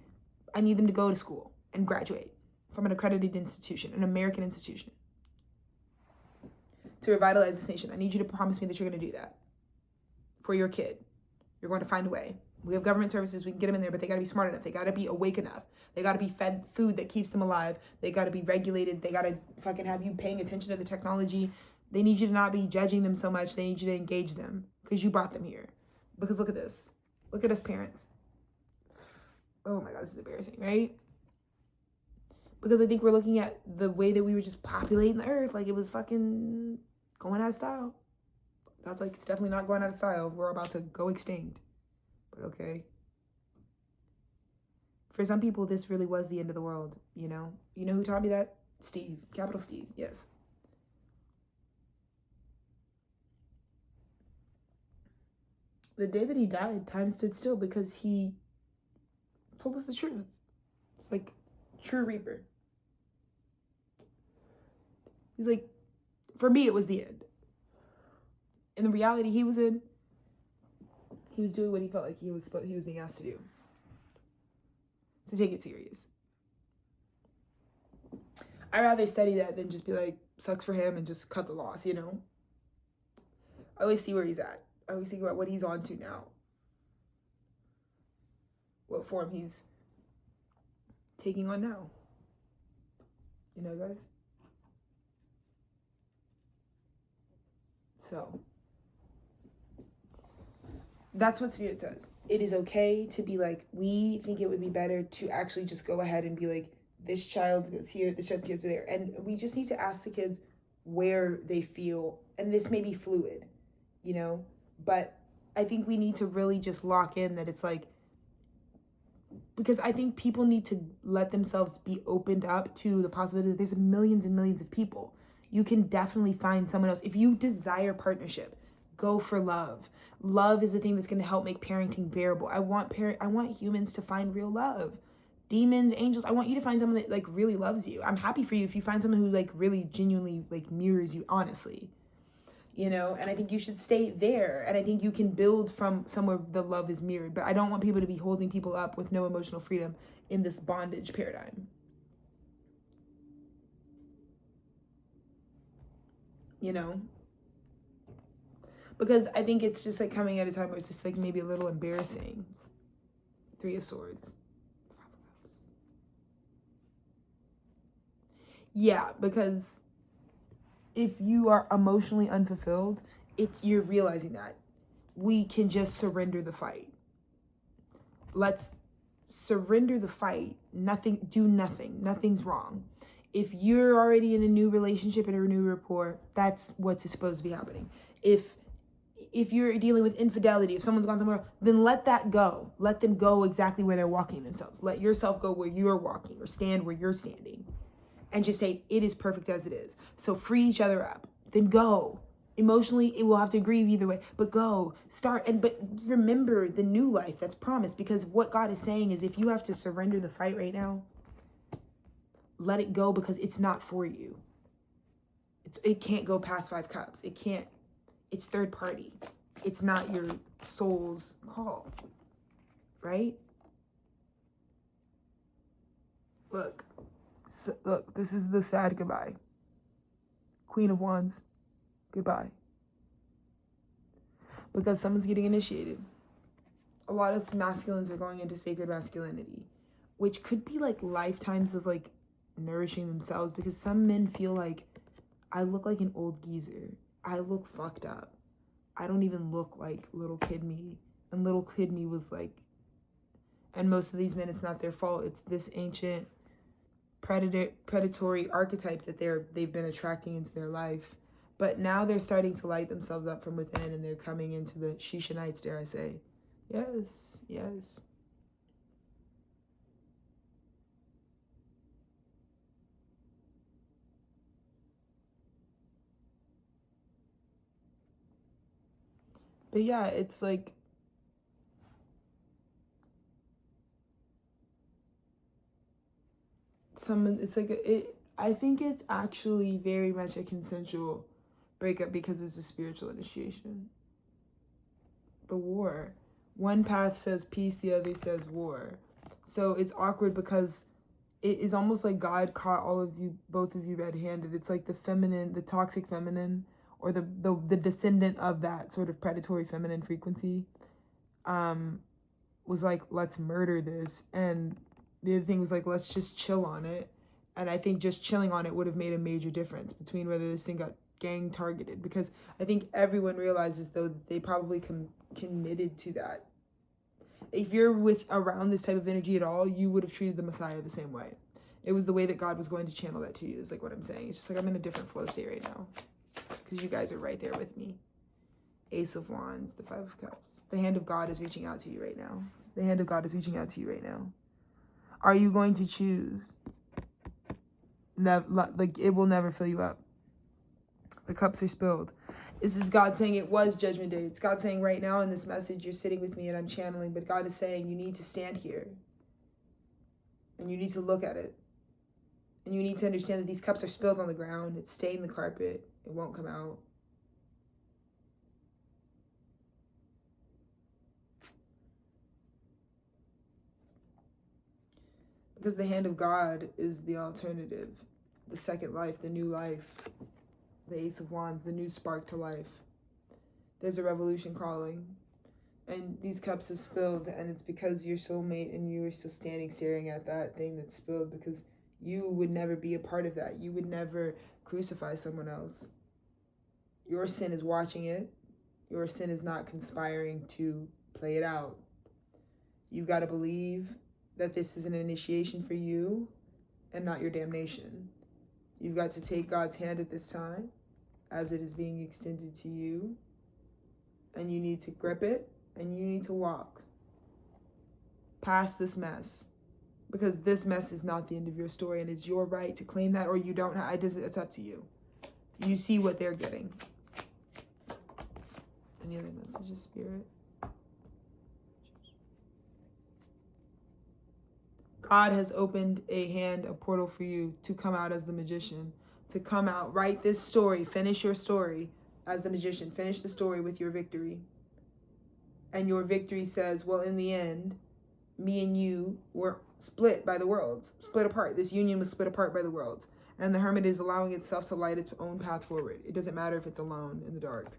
S1: I need them to go to school and graduate from an accredited institution, an American institution. To revitalize this nation, I need you to promise me that you're going to do that for your kid. You're going to find a way. We have government services. We can get them in there, but they got to be smart enough. They got to be awake enough. They got to be fed food that keeps them alive. They got to be regulated. They got to fucking have you paying attention to the technology. They need you to not be judging them so much. They need you to engage them, because you brought them here. Because look at this. Look at us parents. Oh my God, this is embarrassing, right? Because I think we're looking at the way that we were just populating the earth like it was fucking going out of style. God's like, it's definitely not going out of style. We're about to go extinct. But okay. For some people, this really was the end of the world, you know? You know who taught me that? Steez. Capital Steez, yes. The day that he died, time stood still, because he told us the truth. It's like true reaper. He's like, for me, it was the end. And the reality he was in, he was doing what he felt like he was being asked to do. To take it serious. I'd rather study that than just be like, sucks for him, and just cut the loss, you know? I always see where he's at. I always think about what he's on to now. What form he's taking on now. You know, guys? So, that's what Spirit says. It is okay to be like, we think it would be better to actually just go ahead and be like, this child goes here, this child goes there. And we just need to ask the kids where they feel, and this may be fluid, you know? But I think we need to really just lock in that it's like, because I think people need to let themselves be opened up to the possibility that there's millions and millions of people. you can definitely find someone else. If you desire partnership, go for love. Love is the thing that's going to help make parenting bearable. I want humans to find real love. Demons, angels, I want you to find someone that like really loves you. I'm happy for you if you find someone who like really genuinely like mirrors you honestly. You know, and I think you should stay there. And I think you can build from somewhere the love is mirrored. But I don't want people to be holding people up with no emotional freedom in this bondage paradigm. You know? Because I think it's just like coming at a time where it's just like maybe a little embarrassing. 3 of Swords. 5 of Cups. Yeah, because if you are emotionally unfulfilled, you're realizing that we can just surrender the fight. Let's surrender the fight. Do nothing. Nothing's wrong. If you're already in a new relationship and a new rapport, that's what's supposed to be happening. If you're dealing with infidelity, if someone's gone somewhere, then let that go. Let them go exactly where they're walking themselves. Let yourself go where you're walking, or stand where you're standing. And just say, it is perfect as it is. So free each other up. Then go. Emotionally, it will have to grieve either way. But go. But remember the new life that's promised. Because what God is saying is, if you have to surrender the fight right now, let it go, because it's not for you. It can't go past 5 cups. It can't. It's third party. It's not your soul's call. Right? Look, this is the sad goodbye. Queen of Wands, goodbye. Because someone's getting initiated. A lot of masculines are going into sacred masculinity, which could be like lifetimes of like nourishing themselves, because some men feel like, I look like an old geezer. I look fucked up. I don't even look like little kid me. And little kid me was like, and most of these men, it's not their fault. It's this ancient predatory archetype that they've been attracting into their life. But now they're starting to light themselves up from within, and they're coming into the Shishanites, dare I say. Yes, yes. But yeah, it's like, I think it's actually very much a consensual breakup, because it's a spiritual initiation. The war. One path says peace, the other says war. So it's awkward, because it is almost like God caught both of you red-handed. It's like the feminine, the toxic feminine, or the descendant of that sort of predatory feminine frequency, was like, let's murder this. And the other thing was like, let's just chill on it. And I think just chilling on it would have made a major difference between whether this thing got gang targeted, because I think everyone realizes, though, that they probably committed to that. If you're around this type of energy at all, you would have treated the Messiah the same way. It was the way that God was going to channel that to you, is like what I'm saying. It's just like, I'm in a different flow state right now, because you guys are right there with me. Ace of Wands, the 5 of Cups. The hand of God is reaching out to you right now. The hand of God is reaching out to you right now. Are you going to choose? Like, it will never fill you up. The cups are spilled. This is God saying it was Judgment Day. It's God saying right now in this message, you're sitting with me and I'm channeling, but God is saying you need to stand here. And you need to look at it. And you need to understand that these cups are spilled on the ground. It's stained the carpet. It won't come out. Because the hand of God is the alternative, the second life, the new life, the Ace of Wands, the new spark to life. There's a revolution calling. And these cups have spilled, and it's because your soulmate and you are still standing staring at that thing that's spilled, because you would never be a part of that. You would never crucify someone else. Your sin is watching it. Your sin is not conspiring to play it out. You've got to believe that this is an initiation for you and not your damnation. You've got to take God's hand at this time as it is being extended to you, and you need to grip it, and you need to walk past this mess, because this mess is not the end of your story, and it's your right to claim that, or you don't have. It's up to you. You see what they're getting. Any other messages, Spirit? God has opened a portal for you to come out as the magician, to come out, write this story, finish your story as the magician, finish the story with your victory. And your victory says, well, in the end, me and you were split by the worlds, split apart. This union was split apart by the worlds. And the hermit is allowing itself to light its own path forward. It doesn't matter if it's alone in the dark.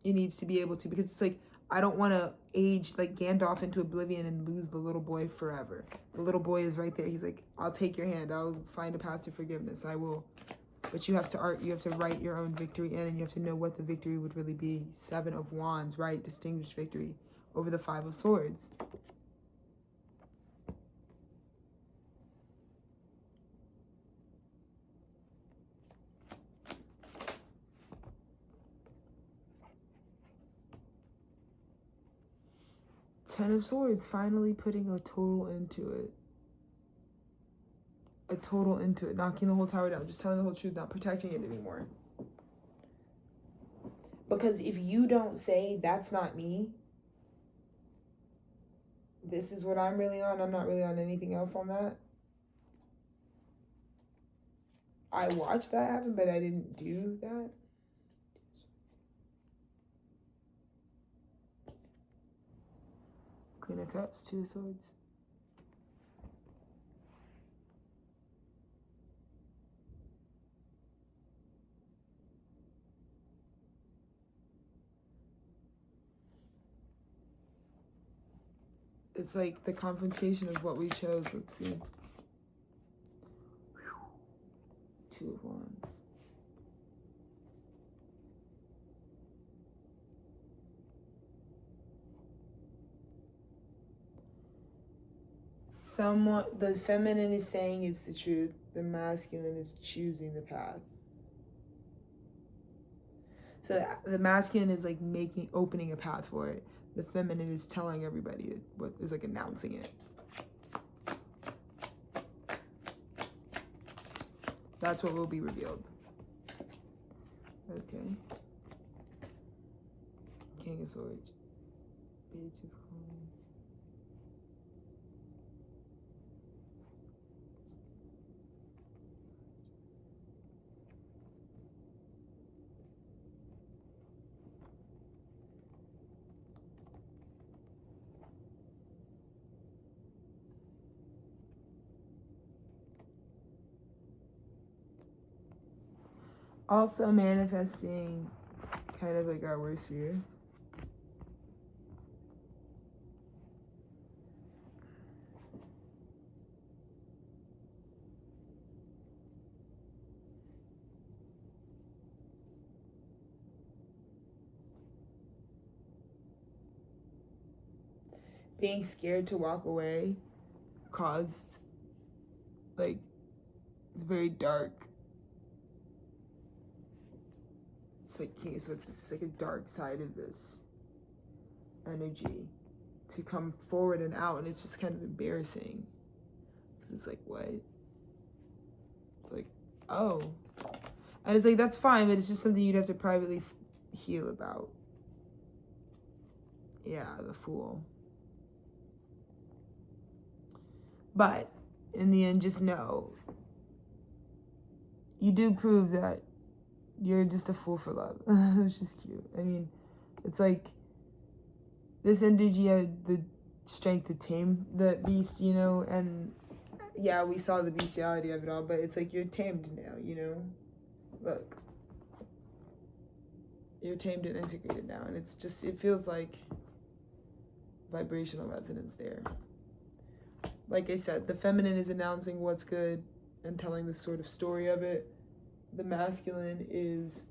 S1: It needs to be able to, because it's like, I don't want to age like Gandalf into oblivion and lose the little boy forever. The little boy is right there. He's like, I'll take your hand. I'll find a path to forgiveness. I will. But you have to write your own victory in, and you have to know what the victory would really be. 7 of Wands, right? Distinguished victory over the 5 of Swords. Ten of Swords, finally putting a total into it. A total into it. Knocking the whole tower down. Just telling the whole truth, not protecting it anymore. Because if you don't say, that's not me, this is what I'm really on, I'm not really on anything else on that. I watched that happen, but I didn't do that. Queen of Cups, 2 of Swords. It's like the confrontation of what we chose. Let's see. 2 of Wands. The feminine is saying it's the truth. The masculine is choosing the path. So the masculine is like opening a path for it. The feminine is telling everybody what is like announcing it. That's what will be revealed. Okay. King of Swords. Page of Wands. Also manifesting kind of like our worst fear. Being scared to walk away caused, like, it's very dark. It's like, so it's just like a dark side of this energy to come forward and out, and it's just kind of embarrassing. Because it's like, what? It's like, oh. And it's like, that's fine, but it's just something you'd have to privately heal about. Yeah, the Fool. But in the end, just know you do prove that you're just a fool for love. It's just cute. I mean, it's like this energy had the strength to tame the beast, you know, and yeah, we saw the bestiality of it all, but it's like you're tamed now, you know. Look, you're tamed and integrated now, and it's just, it feels like vibrational resonance there. Like I said, the feminine is announcing what's good and telling the sort of story of it. The masculine is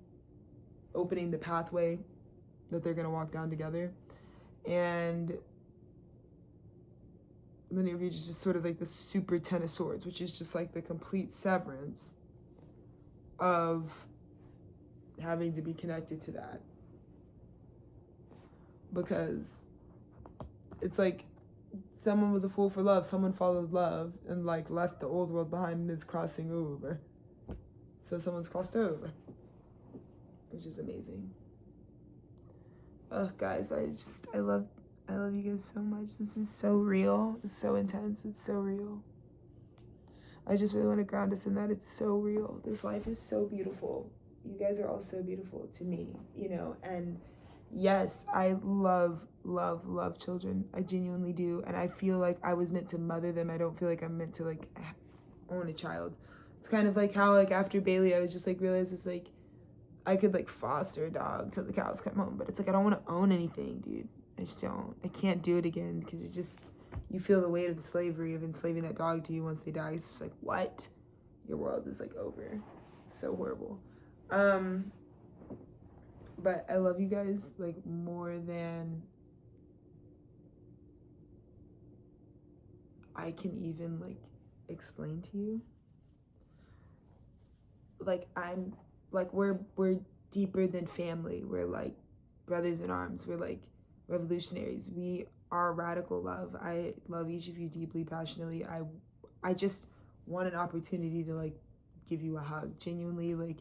S1: opening the pathway that they're going to walk down together. And then it reaches just sort of like the super 10 of Swords, which is just like the complete severance of having to be connected to that. Because it's like someone was a fool for love, someone followed love and like left the old world behind and is crossing over. So someone's crossed over. which is amazing. Ugh, guys, I love you guys so much. This is so real. It's so intense. It's so real. I just really want to ground us in that. It's so real. This life is so beautiful. You guys are all so beautiful to me, you know, and yes, I love children. I genuinely do. And I feel like I was meant to mother them. I don't feel like I'm meant to like own a child. It's kind of like how like after Bailey, I was just like realized it's like I could like foster a dog till the cows come home, but it's like I don't want to own anything, dude. I just don't. I can't do it again because it just, you feel the weight of the slavery of enslaving that dog to you once they die. It's just like, what? Your world is like over. It's so horrible. But I love you guys like more than I can even like explain to you. Like I'm like we're deeper than family. We're like brothers in arms. We're like revolutionaries. We are radical love. I love each of you deeply, passionately. I just want an opportunity to like give you a hug. Genuinely, like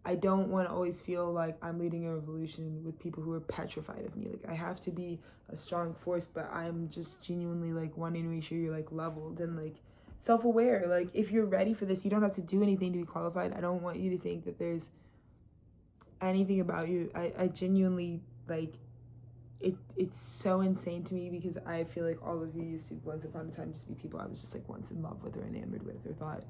S1: I don't want to always feel like I'm leading a revolution with people who are petrified of me. Like I have to be a strong force, but I'm just genuinely like wanting to make sure you're like leveled and like self-aware. Like if you're ready for this, you don't have to do anything to be qualified. I don't want you to think that there's anything about you. I genuinely like it's so insane to me because I feel like all of you used to once upon a time just be people I was just like once in love with or enamored with or thought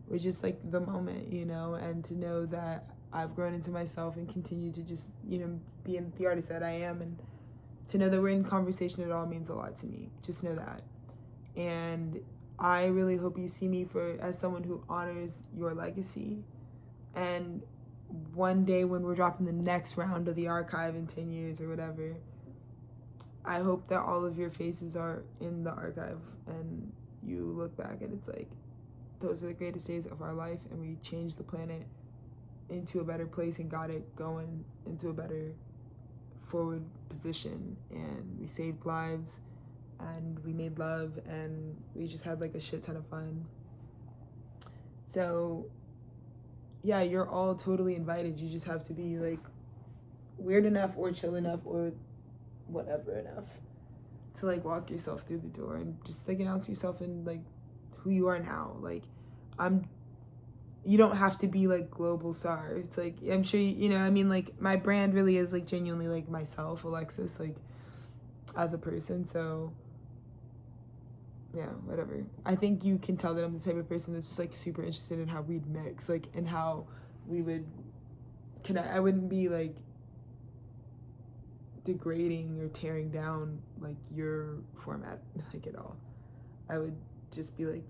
S1: were just like the moment, you know, and to know that I've grown into myself and continue to just, you know, be the artist that I am, and to know that we're in conversation at all means a lot to me. Just know that. And I really hope you see me as someone who honors your legacy. And one day when we're dropping the next round of the archive in 10 years or whatever, I hope that all of your faces are in the archive and you look back and it's like, those are the greatest days of our life, and we changed the planet into a better place and got it going into a better forward position, and we saved lives and we made love and we just had like a shit ton of fun. So yeah, you're all totally invited. You just have to be like weird enough or chill enough or whatever enough to like walk yourself through the door and just like announce yourself and like who you are now. Like you don't have to be like global star. It's like, I'm sure you know, I mean, like my brand really is like genuinely like myself, Alexis, like as a person. So yeah, whatever. I think you can tell that I'm the type of person that's just like super interested in how we'd mix, like, and how we would connect. I wouldn't be like degrading or tearing down like your format like at all. I would just be like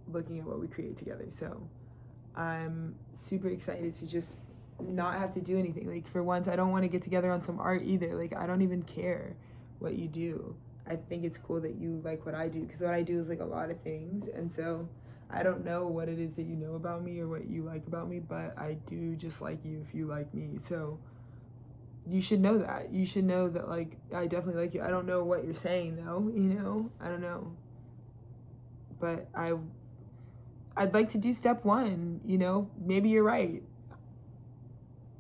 S1: looking at what we create together. So I'm super excited to just not have to do anything. Like for once, I don't want to get together on some art either. Like I don't even care what you do. I think it's cool that you like what I do, because what I do is like a lot of things. And so I don't know what it is that you know about me or what you like about me, but I do just like you if you like me. So you should know that. You should know that like I definitely like you. I don't know what you're saying though, you know? I don't know. But I'd like to do step one, you know? Maybe you're right.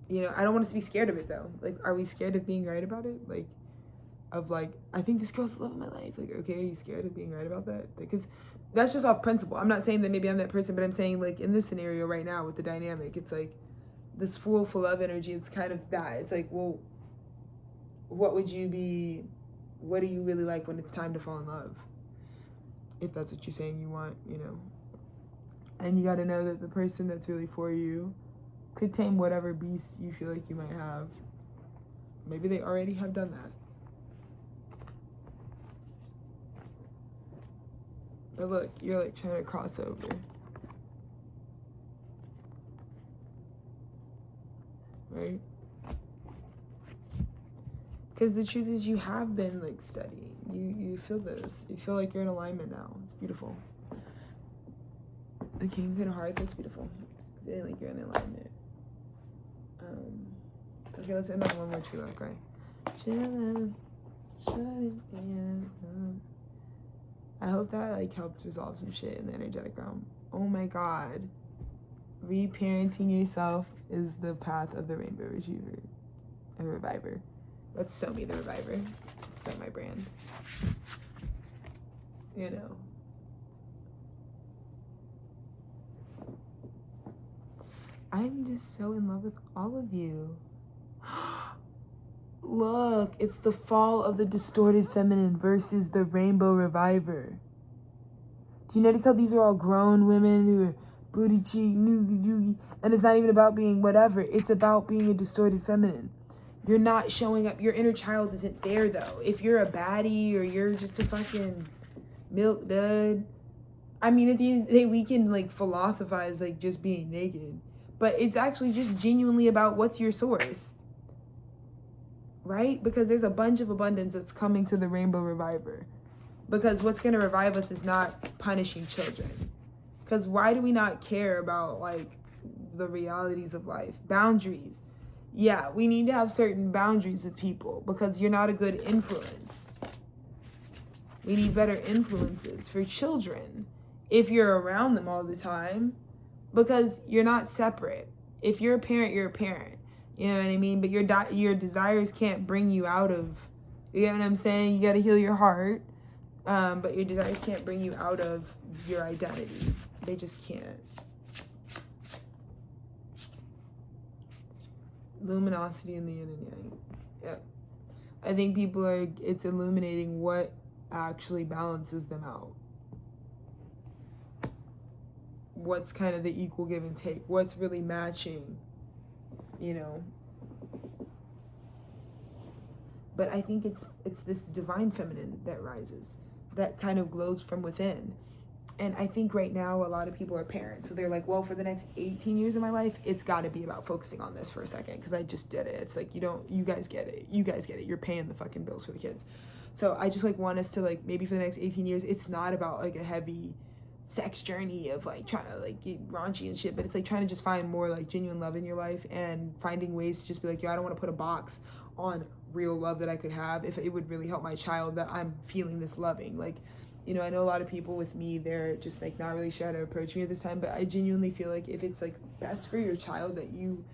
S1: You know, I don't want us to be scared of it though. Like, are we scared of being right about it? Like, of like, I think this girl's the love of my life. Like, okay, are you scared of being right about that? Because that's just off principle. I'm not saying that maybe I'm that person, but I'm saying like in this scenario right now with the dynamic, it's like this full love energy. It's kind of that. It's like, well, what do you really like when it's time to fall in love? If that's what you're saying you want, you know. And you got to know that the person that's really for you could tame whatever beast you feel like you might have. Maybe they already have done that. But look, you're like trying to cross over. Right? Because the truth is you have been like studying. You feel this. You feel like you're in alignment now. It's beautiful. The King of Hearts, that's beautiful. Feeling like you're in alignment. Okay, let's end on one more true love cry. Chillin', shutting in. I hope that like helped resolve some shit in the energetic realm. Oh my god. Reparenting yourself is the path of the rainbow retriever. A reviver. Let's sew me the reviver. Let's sew my brand. You know. I'm just so in love with all of you. Look, it's the fall of the distorted feminine versus the rainbow reviver. Do you notice how these are all grown women who are booty cheek, noogie, and it's not even about being whatever. It's about being a distorted feminine. You're not showing up. Your inner child isn't there, though. If you're a baddie or you're just a fucking milk dud, I mean, at the end of the day, we can, like, philosophize, like, just being naked. But it's actually just genuinely about what's your source. Right? Because there's a bunch of abundance that's coming to the rainbow reviver. Because what's going to revive us is not punishing children. Because why do we not care about, like, the realities of life? Boundaries. Yeah, we need to have certain boundaries with people because you're not a good influence. We need better influences for children if you're around them all the time, because you're not separate. If you're a parent, you're a parent. You know what I mean? But your desires can't bring you out of, you know what I'm saying? You got to heal your heart, but your desires can't bring you out of your identity. They just can't. Luminosity in the yin and yang. Yep. I think people are, it's illuminating what actually balances them out. What's kind of the equal give and take? What's really matching, you know? But I think it's this divine feminine that rises, that kind of glows from within. And I think right now a lot of people are parents. So they're like, well, for the next 18 years of my life, it's got to be about focusing on this for a second because I just did it. It's like, you guys get it. You guys get it. You're paying the fucking bills for the kids. So I just like want us to like, maybe for the next 18 years, it's not about like a heavy sex journey of like trying to like get raunchy and shit, but it's like trying to just find more like genuine love in your life and finding ways to just be like, yo, I don't want to put a box on real love that I could have if it would really help my child that I'm feeling this loving. Like, you know, I know a lot of people with me, they're just like not really sure how to approach me at this time, but I genuinely feel like if it's like best for your child that you,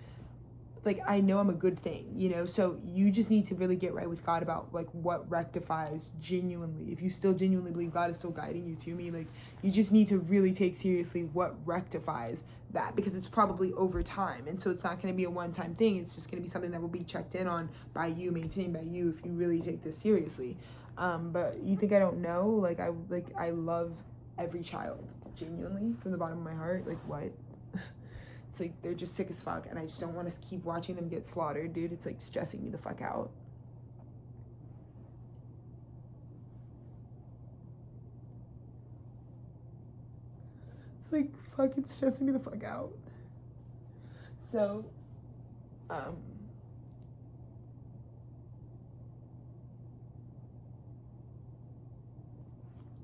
S1: like, I know I'm a good thing, you know, so you just need to really get right with God about like what rectifies genuinely. If you still genuinely believe God is still guiding you to me, like you just need to really take seriously what rectifies that, because it's probably over time. And so it's not going to be a one-time thing. It's just going to be something that will be checked in on by you, maintained by you, if you really take this seriously. But you think I don't know? Like I love every child genuinely from the bottom of my heart. Like what? It's like they're just sick as fuck, and I just don't want to keep watching them get slaughtered, dude. It's like stressing me the fuck out. It's like fucking stressing me the fuck out. So,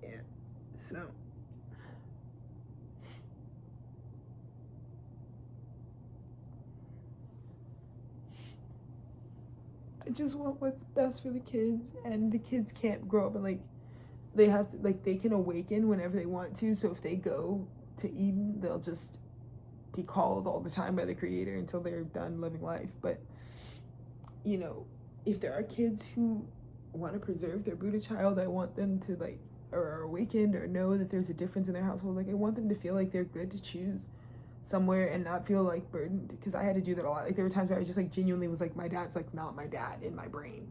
S1: yeah. So. I just want what's best for the kids, and the kids can't grow up and like they have to, like, they can awaken whenever they want to. So if they go to Eden, they'll just be called all the time by the Creator until they're done living life. But you know, if there are kids who want to preserve their Buddha child, I want them to like, or are awakened or know that there's a difference in their household. Like I want them to feel like they're good to choose somewhere and not feel like burdened, because I had to do that a lot. Like there were times where I just like genuinely was like, my dad's like not my dad in my brain,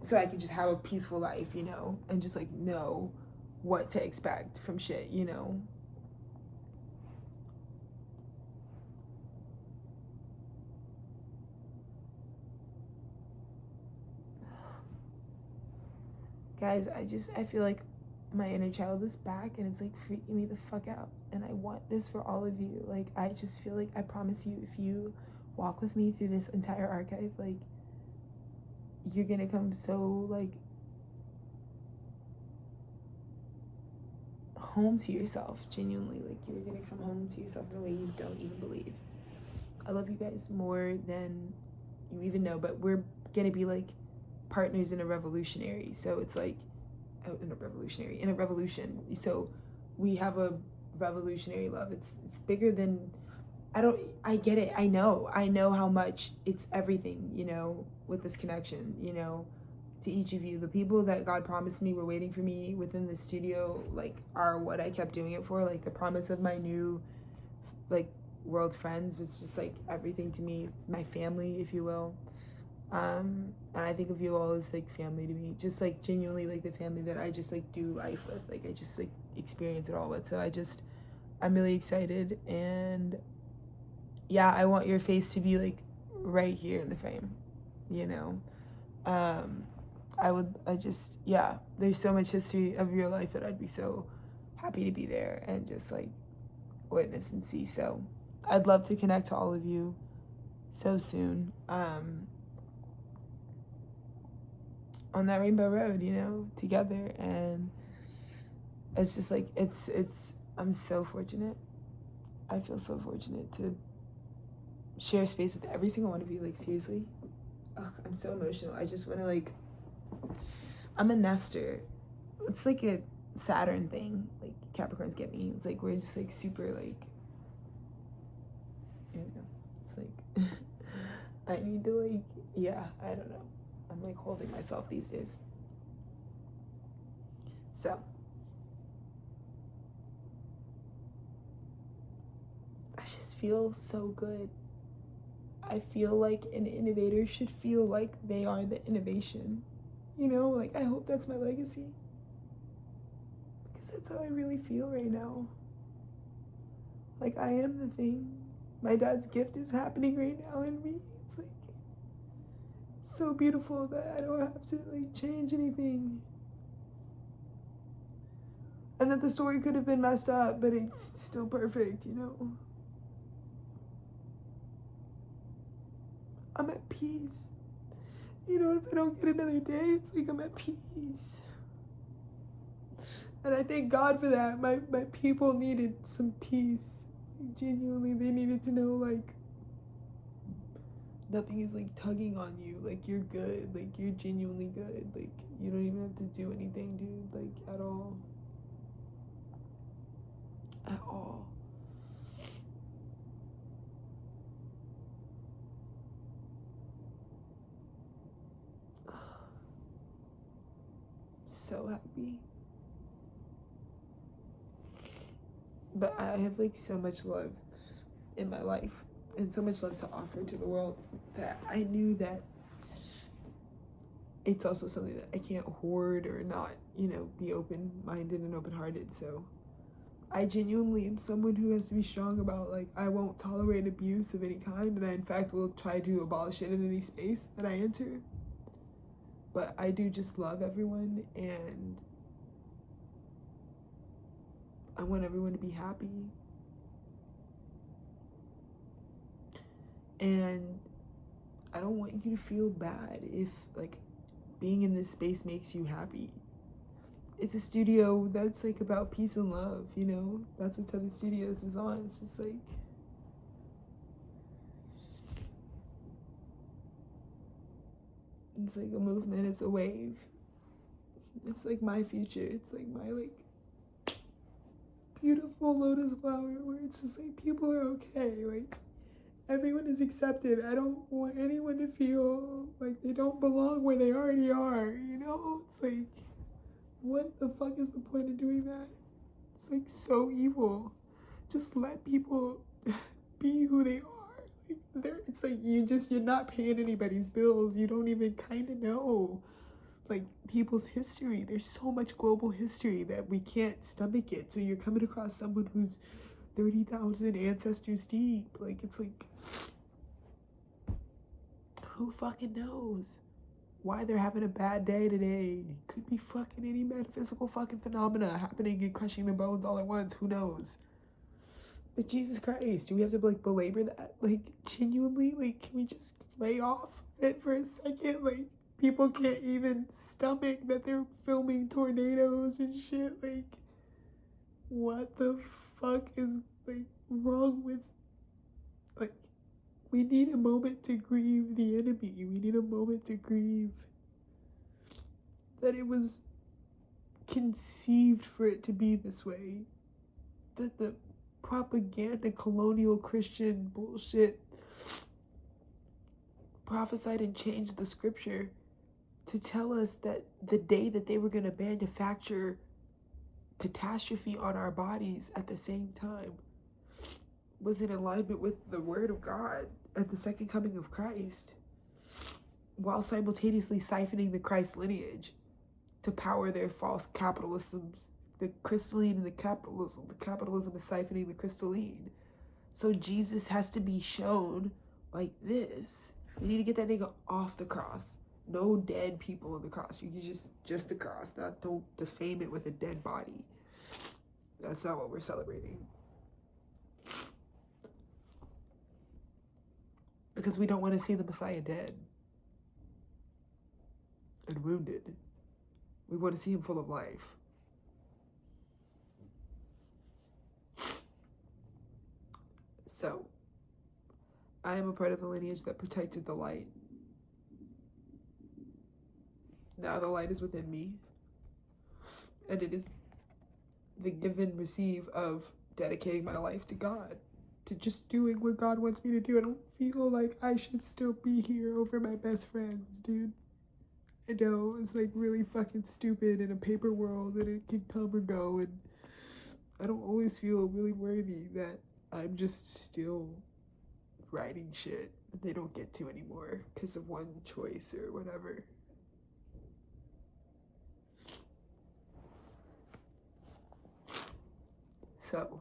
S1: so I could just have a peaceful life, you know, and just like know what to expect from shit, you know. Guys, I feel like my inner child is back, and it's like freaking me the fuck out, and I want this for all of you. Like I just feel like, I promise you, if you walk with me through this entire archive, like you're gonna come so like home to yourself, genuinely. Like you're gonna come home to yourself in a way you don't even believe. I love you guys more than you even know, but we're gonna be like partners in a revolutionary. So it's like, in a revolution. So we have a revolutionary love. It's bigger than I get it. I know how much it's everything, you know, with this connection, you know, to each of you. The people that God promised me were waiting for me within the studio, like, are what I kept doing it for. Like, the promise of my new, like, world friends was just, like, everything to me. My family, if you will. And I think of you all as, like, family to me. Just, like, genuinely, like, the family that I just, like, do life with. Like, I just, like, experience it all with. So I'm really excited. And yeah, I want your face to be, like, right here in the frame, you know. Yeah, there's so much history of your life that I'd be so happy to be there and just, like, witness and see. So I'd love to connect to all of you so soon, on that rainbow road, you know, together. And it's just like, I'm so fortunate. I feel so fortunate to share space with every single one of you. Like, seriously. Ugh, I'm so emotional. I just want to, like, I'm a nester. It's like a Saturn thing. Like, Capricorns get me. It's like, we're just, like, super, like, you know, it's like, I need to, like, yeah, I don't know. I'm, like, holding myself these days. So, I just feel so good. I feel like an innovator should feel like they are the innovation. You know, like, I hope that's my legacy. Because that's how I really feel right now. Like, I am the thing. My dad's gift is happening right now in me. It's, like, so beautiful that I don't have to, like, change anything. And that the story could have been messed up, but it's still perfect, you know? I'm at peace. You know, if I don't get another day, it's like I'm at peace. And I thank God for that. My people needed some peace. Like, genuinely, they needed to know, like, nothing is, like, tugging on you. Like, you're good. Like, you're genuinely good. Like, you don't even have to do anything, dude. Like, at all. At all. So happy. But I have, like, so much love in my life and so much love to offer to the world that I knew that it's also something that I can't hoard or not, you know, be open-minded and open-hearted. So I genuinely am someone who has to be strong about, like, I won't tolerate abuse of any kind, and I, in fact, will try to abolish it in any space that I enter. But I do just love everyone, and I want everyone to be happy. And I don't want you to feel bad if, like, being in this space makes you happy. It's a studio that's, like, about peace and love, you know? That's what Tethered Studios is on. It's just, like, it's like a movement, it's a wave. It's like my future. It's like my, like, beautiful lotus flower where it's just like people are okay. Like, everyone is accepted. I don't want anyone to feel like they don't belong where they already are, you know? It's like, what the fuck is the point of doing that? It's, like, so evil. Just let people be who they are. Like, it's like you're not paying anybody's bills. You don't even kind of know, like, people's history. There's so much global history that we can't stomach it. So you're coming across someone who's 30,000 ancestors deep. Like, it's like, who fucking knows why they're having a bad day today? Could be fucking any metaphysical fucking phenomena happening and crushing their bones all at once. Who knows? But Jesus Christ, do we have to, like, belabor that? Like, genuinely, like, can we just lay off it for a second? Like, people can't even stomach that they're filming tornadoes and shit. Like, what the fuck is, like, wrong with, like, we need a moment to grieve the enemy. We need a moment to grieve that it was conceived for it to be this way. That the
S2: propaganda, colonial Christian bullshit prophesied and changed the scripture to tell us that the day that they were going to manufacture catastrophe on our bodies at the same time was in alignment with the word of God at the second coming of Christ, while simultaneously siphoning the Christ lineage to power their false capitalisms, the crystalline and the capitalism. The capitalism is siphoning the crystalline. So Jesus has to be shown like this. We need to get that nigga off the cross. No dead people on the cross. You can just the cross. Don't defame it with a dead body. That's not what we're celebrating. Because we don't want to see the Messiah dead and wounded. We want to see him full of life. So, I am a part of the lineage that protected the light. Now the light is within me. And it is the give and receive of dedicating my life to God. To just doing what God wants me to do. I don't feel like I should still be here over my best friends, dude. I know, it's like really fucking stupid in a paper world and it can come or go, and I don't always feel really worthy that I'm just still writing shit that they don't get to anymore because of one choice or whatever. So,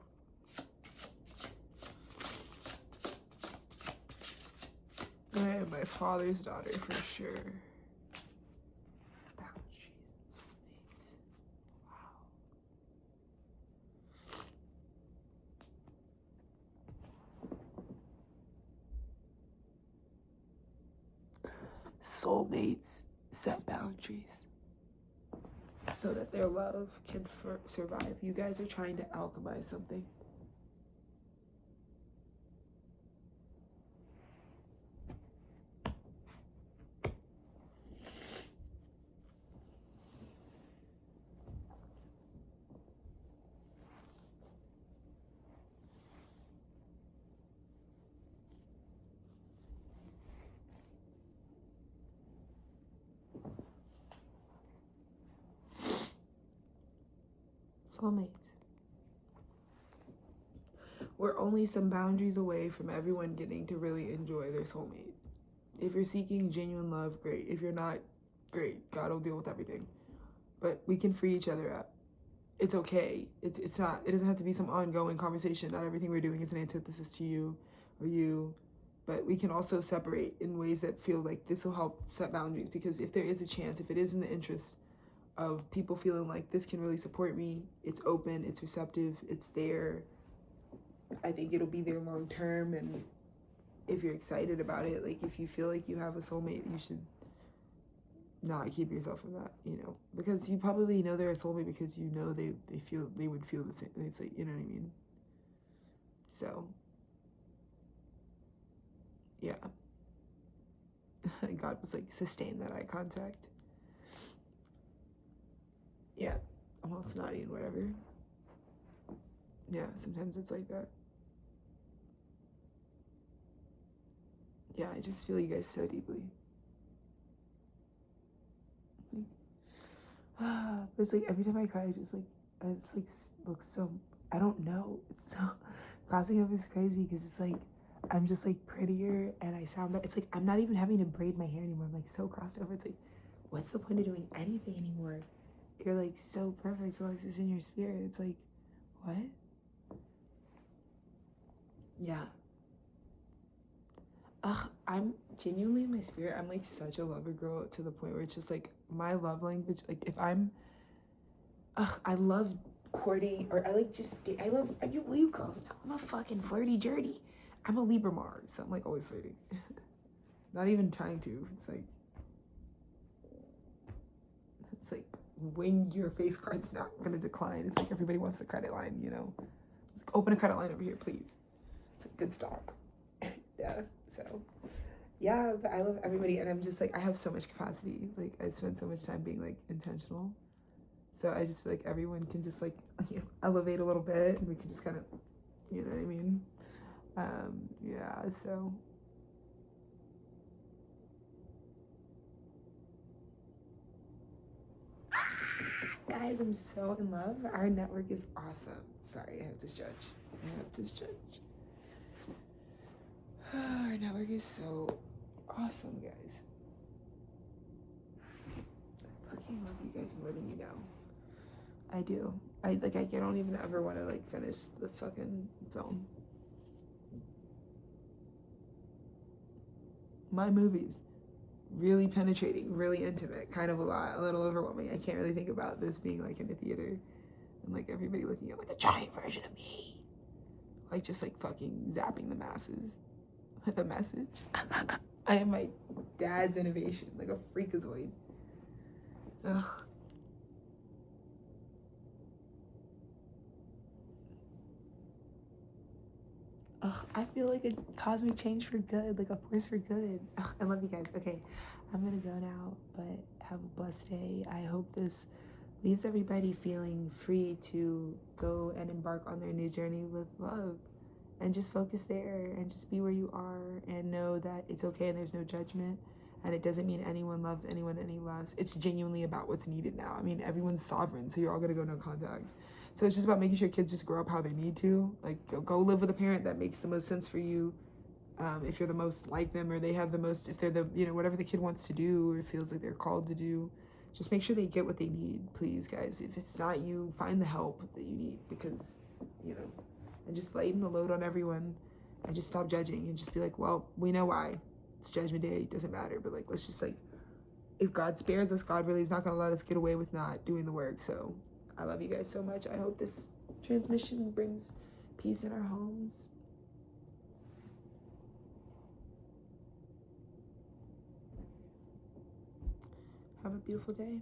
S2: I am my father's daughter for sure. Boundaries and soulmates. Wow. Soulmates set boundaries so that their love can survive. You guys are trying to alchemize something. Soulmates. We're only some boundaries away from everyone getting to really enjoy their soulmate. If you're seeking genuine love, great. If you're not, great. God will deal with everything. But we can free each other up. It's okay. It's not. It doesn't have to be some ongoing conversation. Not everything we're doing is an antithesis to you or you. But we can also separate in ways that feel like this will help set boundaries. Because if there is a chance, if it is in the interest of people feeling like this can really support me, it's open, it's receptive, it's there, I think it'll be there long term. And if you're excited about it, like if you feel like you have a soulmate, you should not keep yourself from that, you know, because you probably know they're a soulmate because you know they would feel the same. It's like, you know what I mean? So yeah. God was like, sustain that eye contact. Yeah, I'm all snotty and whatever. Yeah, sometimes it's like that. Yeah, I just feel you guys so deeply. Like, it's like every time I cry, I just looks so, I don't know. It's so, crossing over is crazy because it's like, I'm just like prettier and I sound better. It's like, I'm not even having to braid my hair anymore. I'm like so crossed over. It's like, what's the point of doing anything anymore? You're like so perfect, Alexis, in your spirit. It's like, what? Yeah. I'm genuinely in my spirit. I'm like such a lover girl to the point where it's just like my love language. Like if I'm, I love courting, or I like just, I love, you girls know I'm a fucking flirty jerty. I'm a Libra Mars, so I'm like always flirting. Not even trying to. It's like when your face card's not gonna decline. It's like everybody wants the credit line, you know. It's like, open a credit line over here, please. It's a good stock. Yeah. So yeah, but I love everybody, and I'm just like, I have so much capacity. Like I spend so much time being like intentional. So I just feel like everyone can just like, you know, elevate a little bit, and we can just kind of You know what I mean? Yeah, so guys, I'm so in love. Our network is awesome. Sorry, I have to stretch. Our network is so awesome, guys. I fucking love you guys more than you know. I do. I don't even ever want to like finish the fucking film. My movies, really penetrating, really intimate, kind of a little overwhelming. I can't really think about this being like in a theater and like everybody looking at like a giant version of me, like just like fucking zapping the masses with a message. I am my dad's innovation, like a freakazoid. Ugh. I feel like a cosmic change for good, like a force for good. I love you guys. Okay, I'm gonna go now, but have a blessed day. I hope this leaves everybody feeling free to go and embark on their new journey with love and just focus there and just be where you are and know that it's okay and there's no judgment and it doesn't mean anyone loves anyone any less. It's genuinely about what's needed now. I mean, everyone's sovereign, so you're all gonna go no contact. So it's just about making sure kids just grow up how they need to. Like, go live with a parent that makes the most sense for you. If you're the most like them, or they have the most, if they're the, whatever the kid wants to do or feels like they're called to do, just make sure they get what they need, please, guys. If it's not you, find the help that you need, because, and just lighten the load on everyone and just stop judging and just be like, well, we know why. It's Judgment Day, it doesn't matter, but like, let's just like, if God spares us, God really is not gonna let us get away with not doing the work. So I love you guys so much. I hope this transmission brings peace in our homes. Have a beautiful day.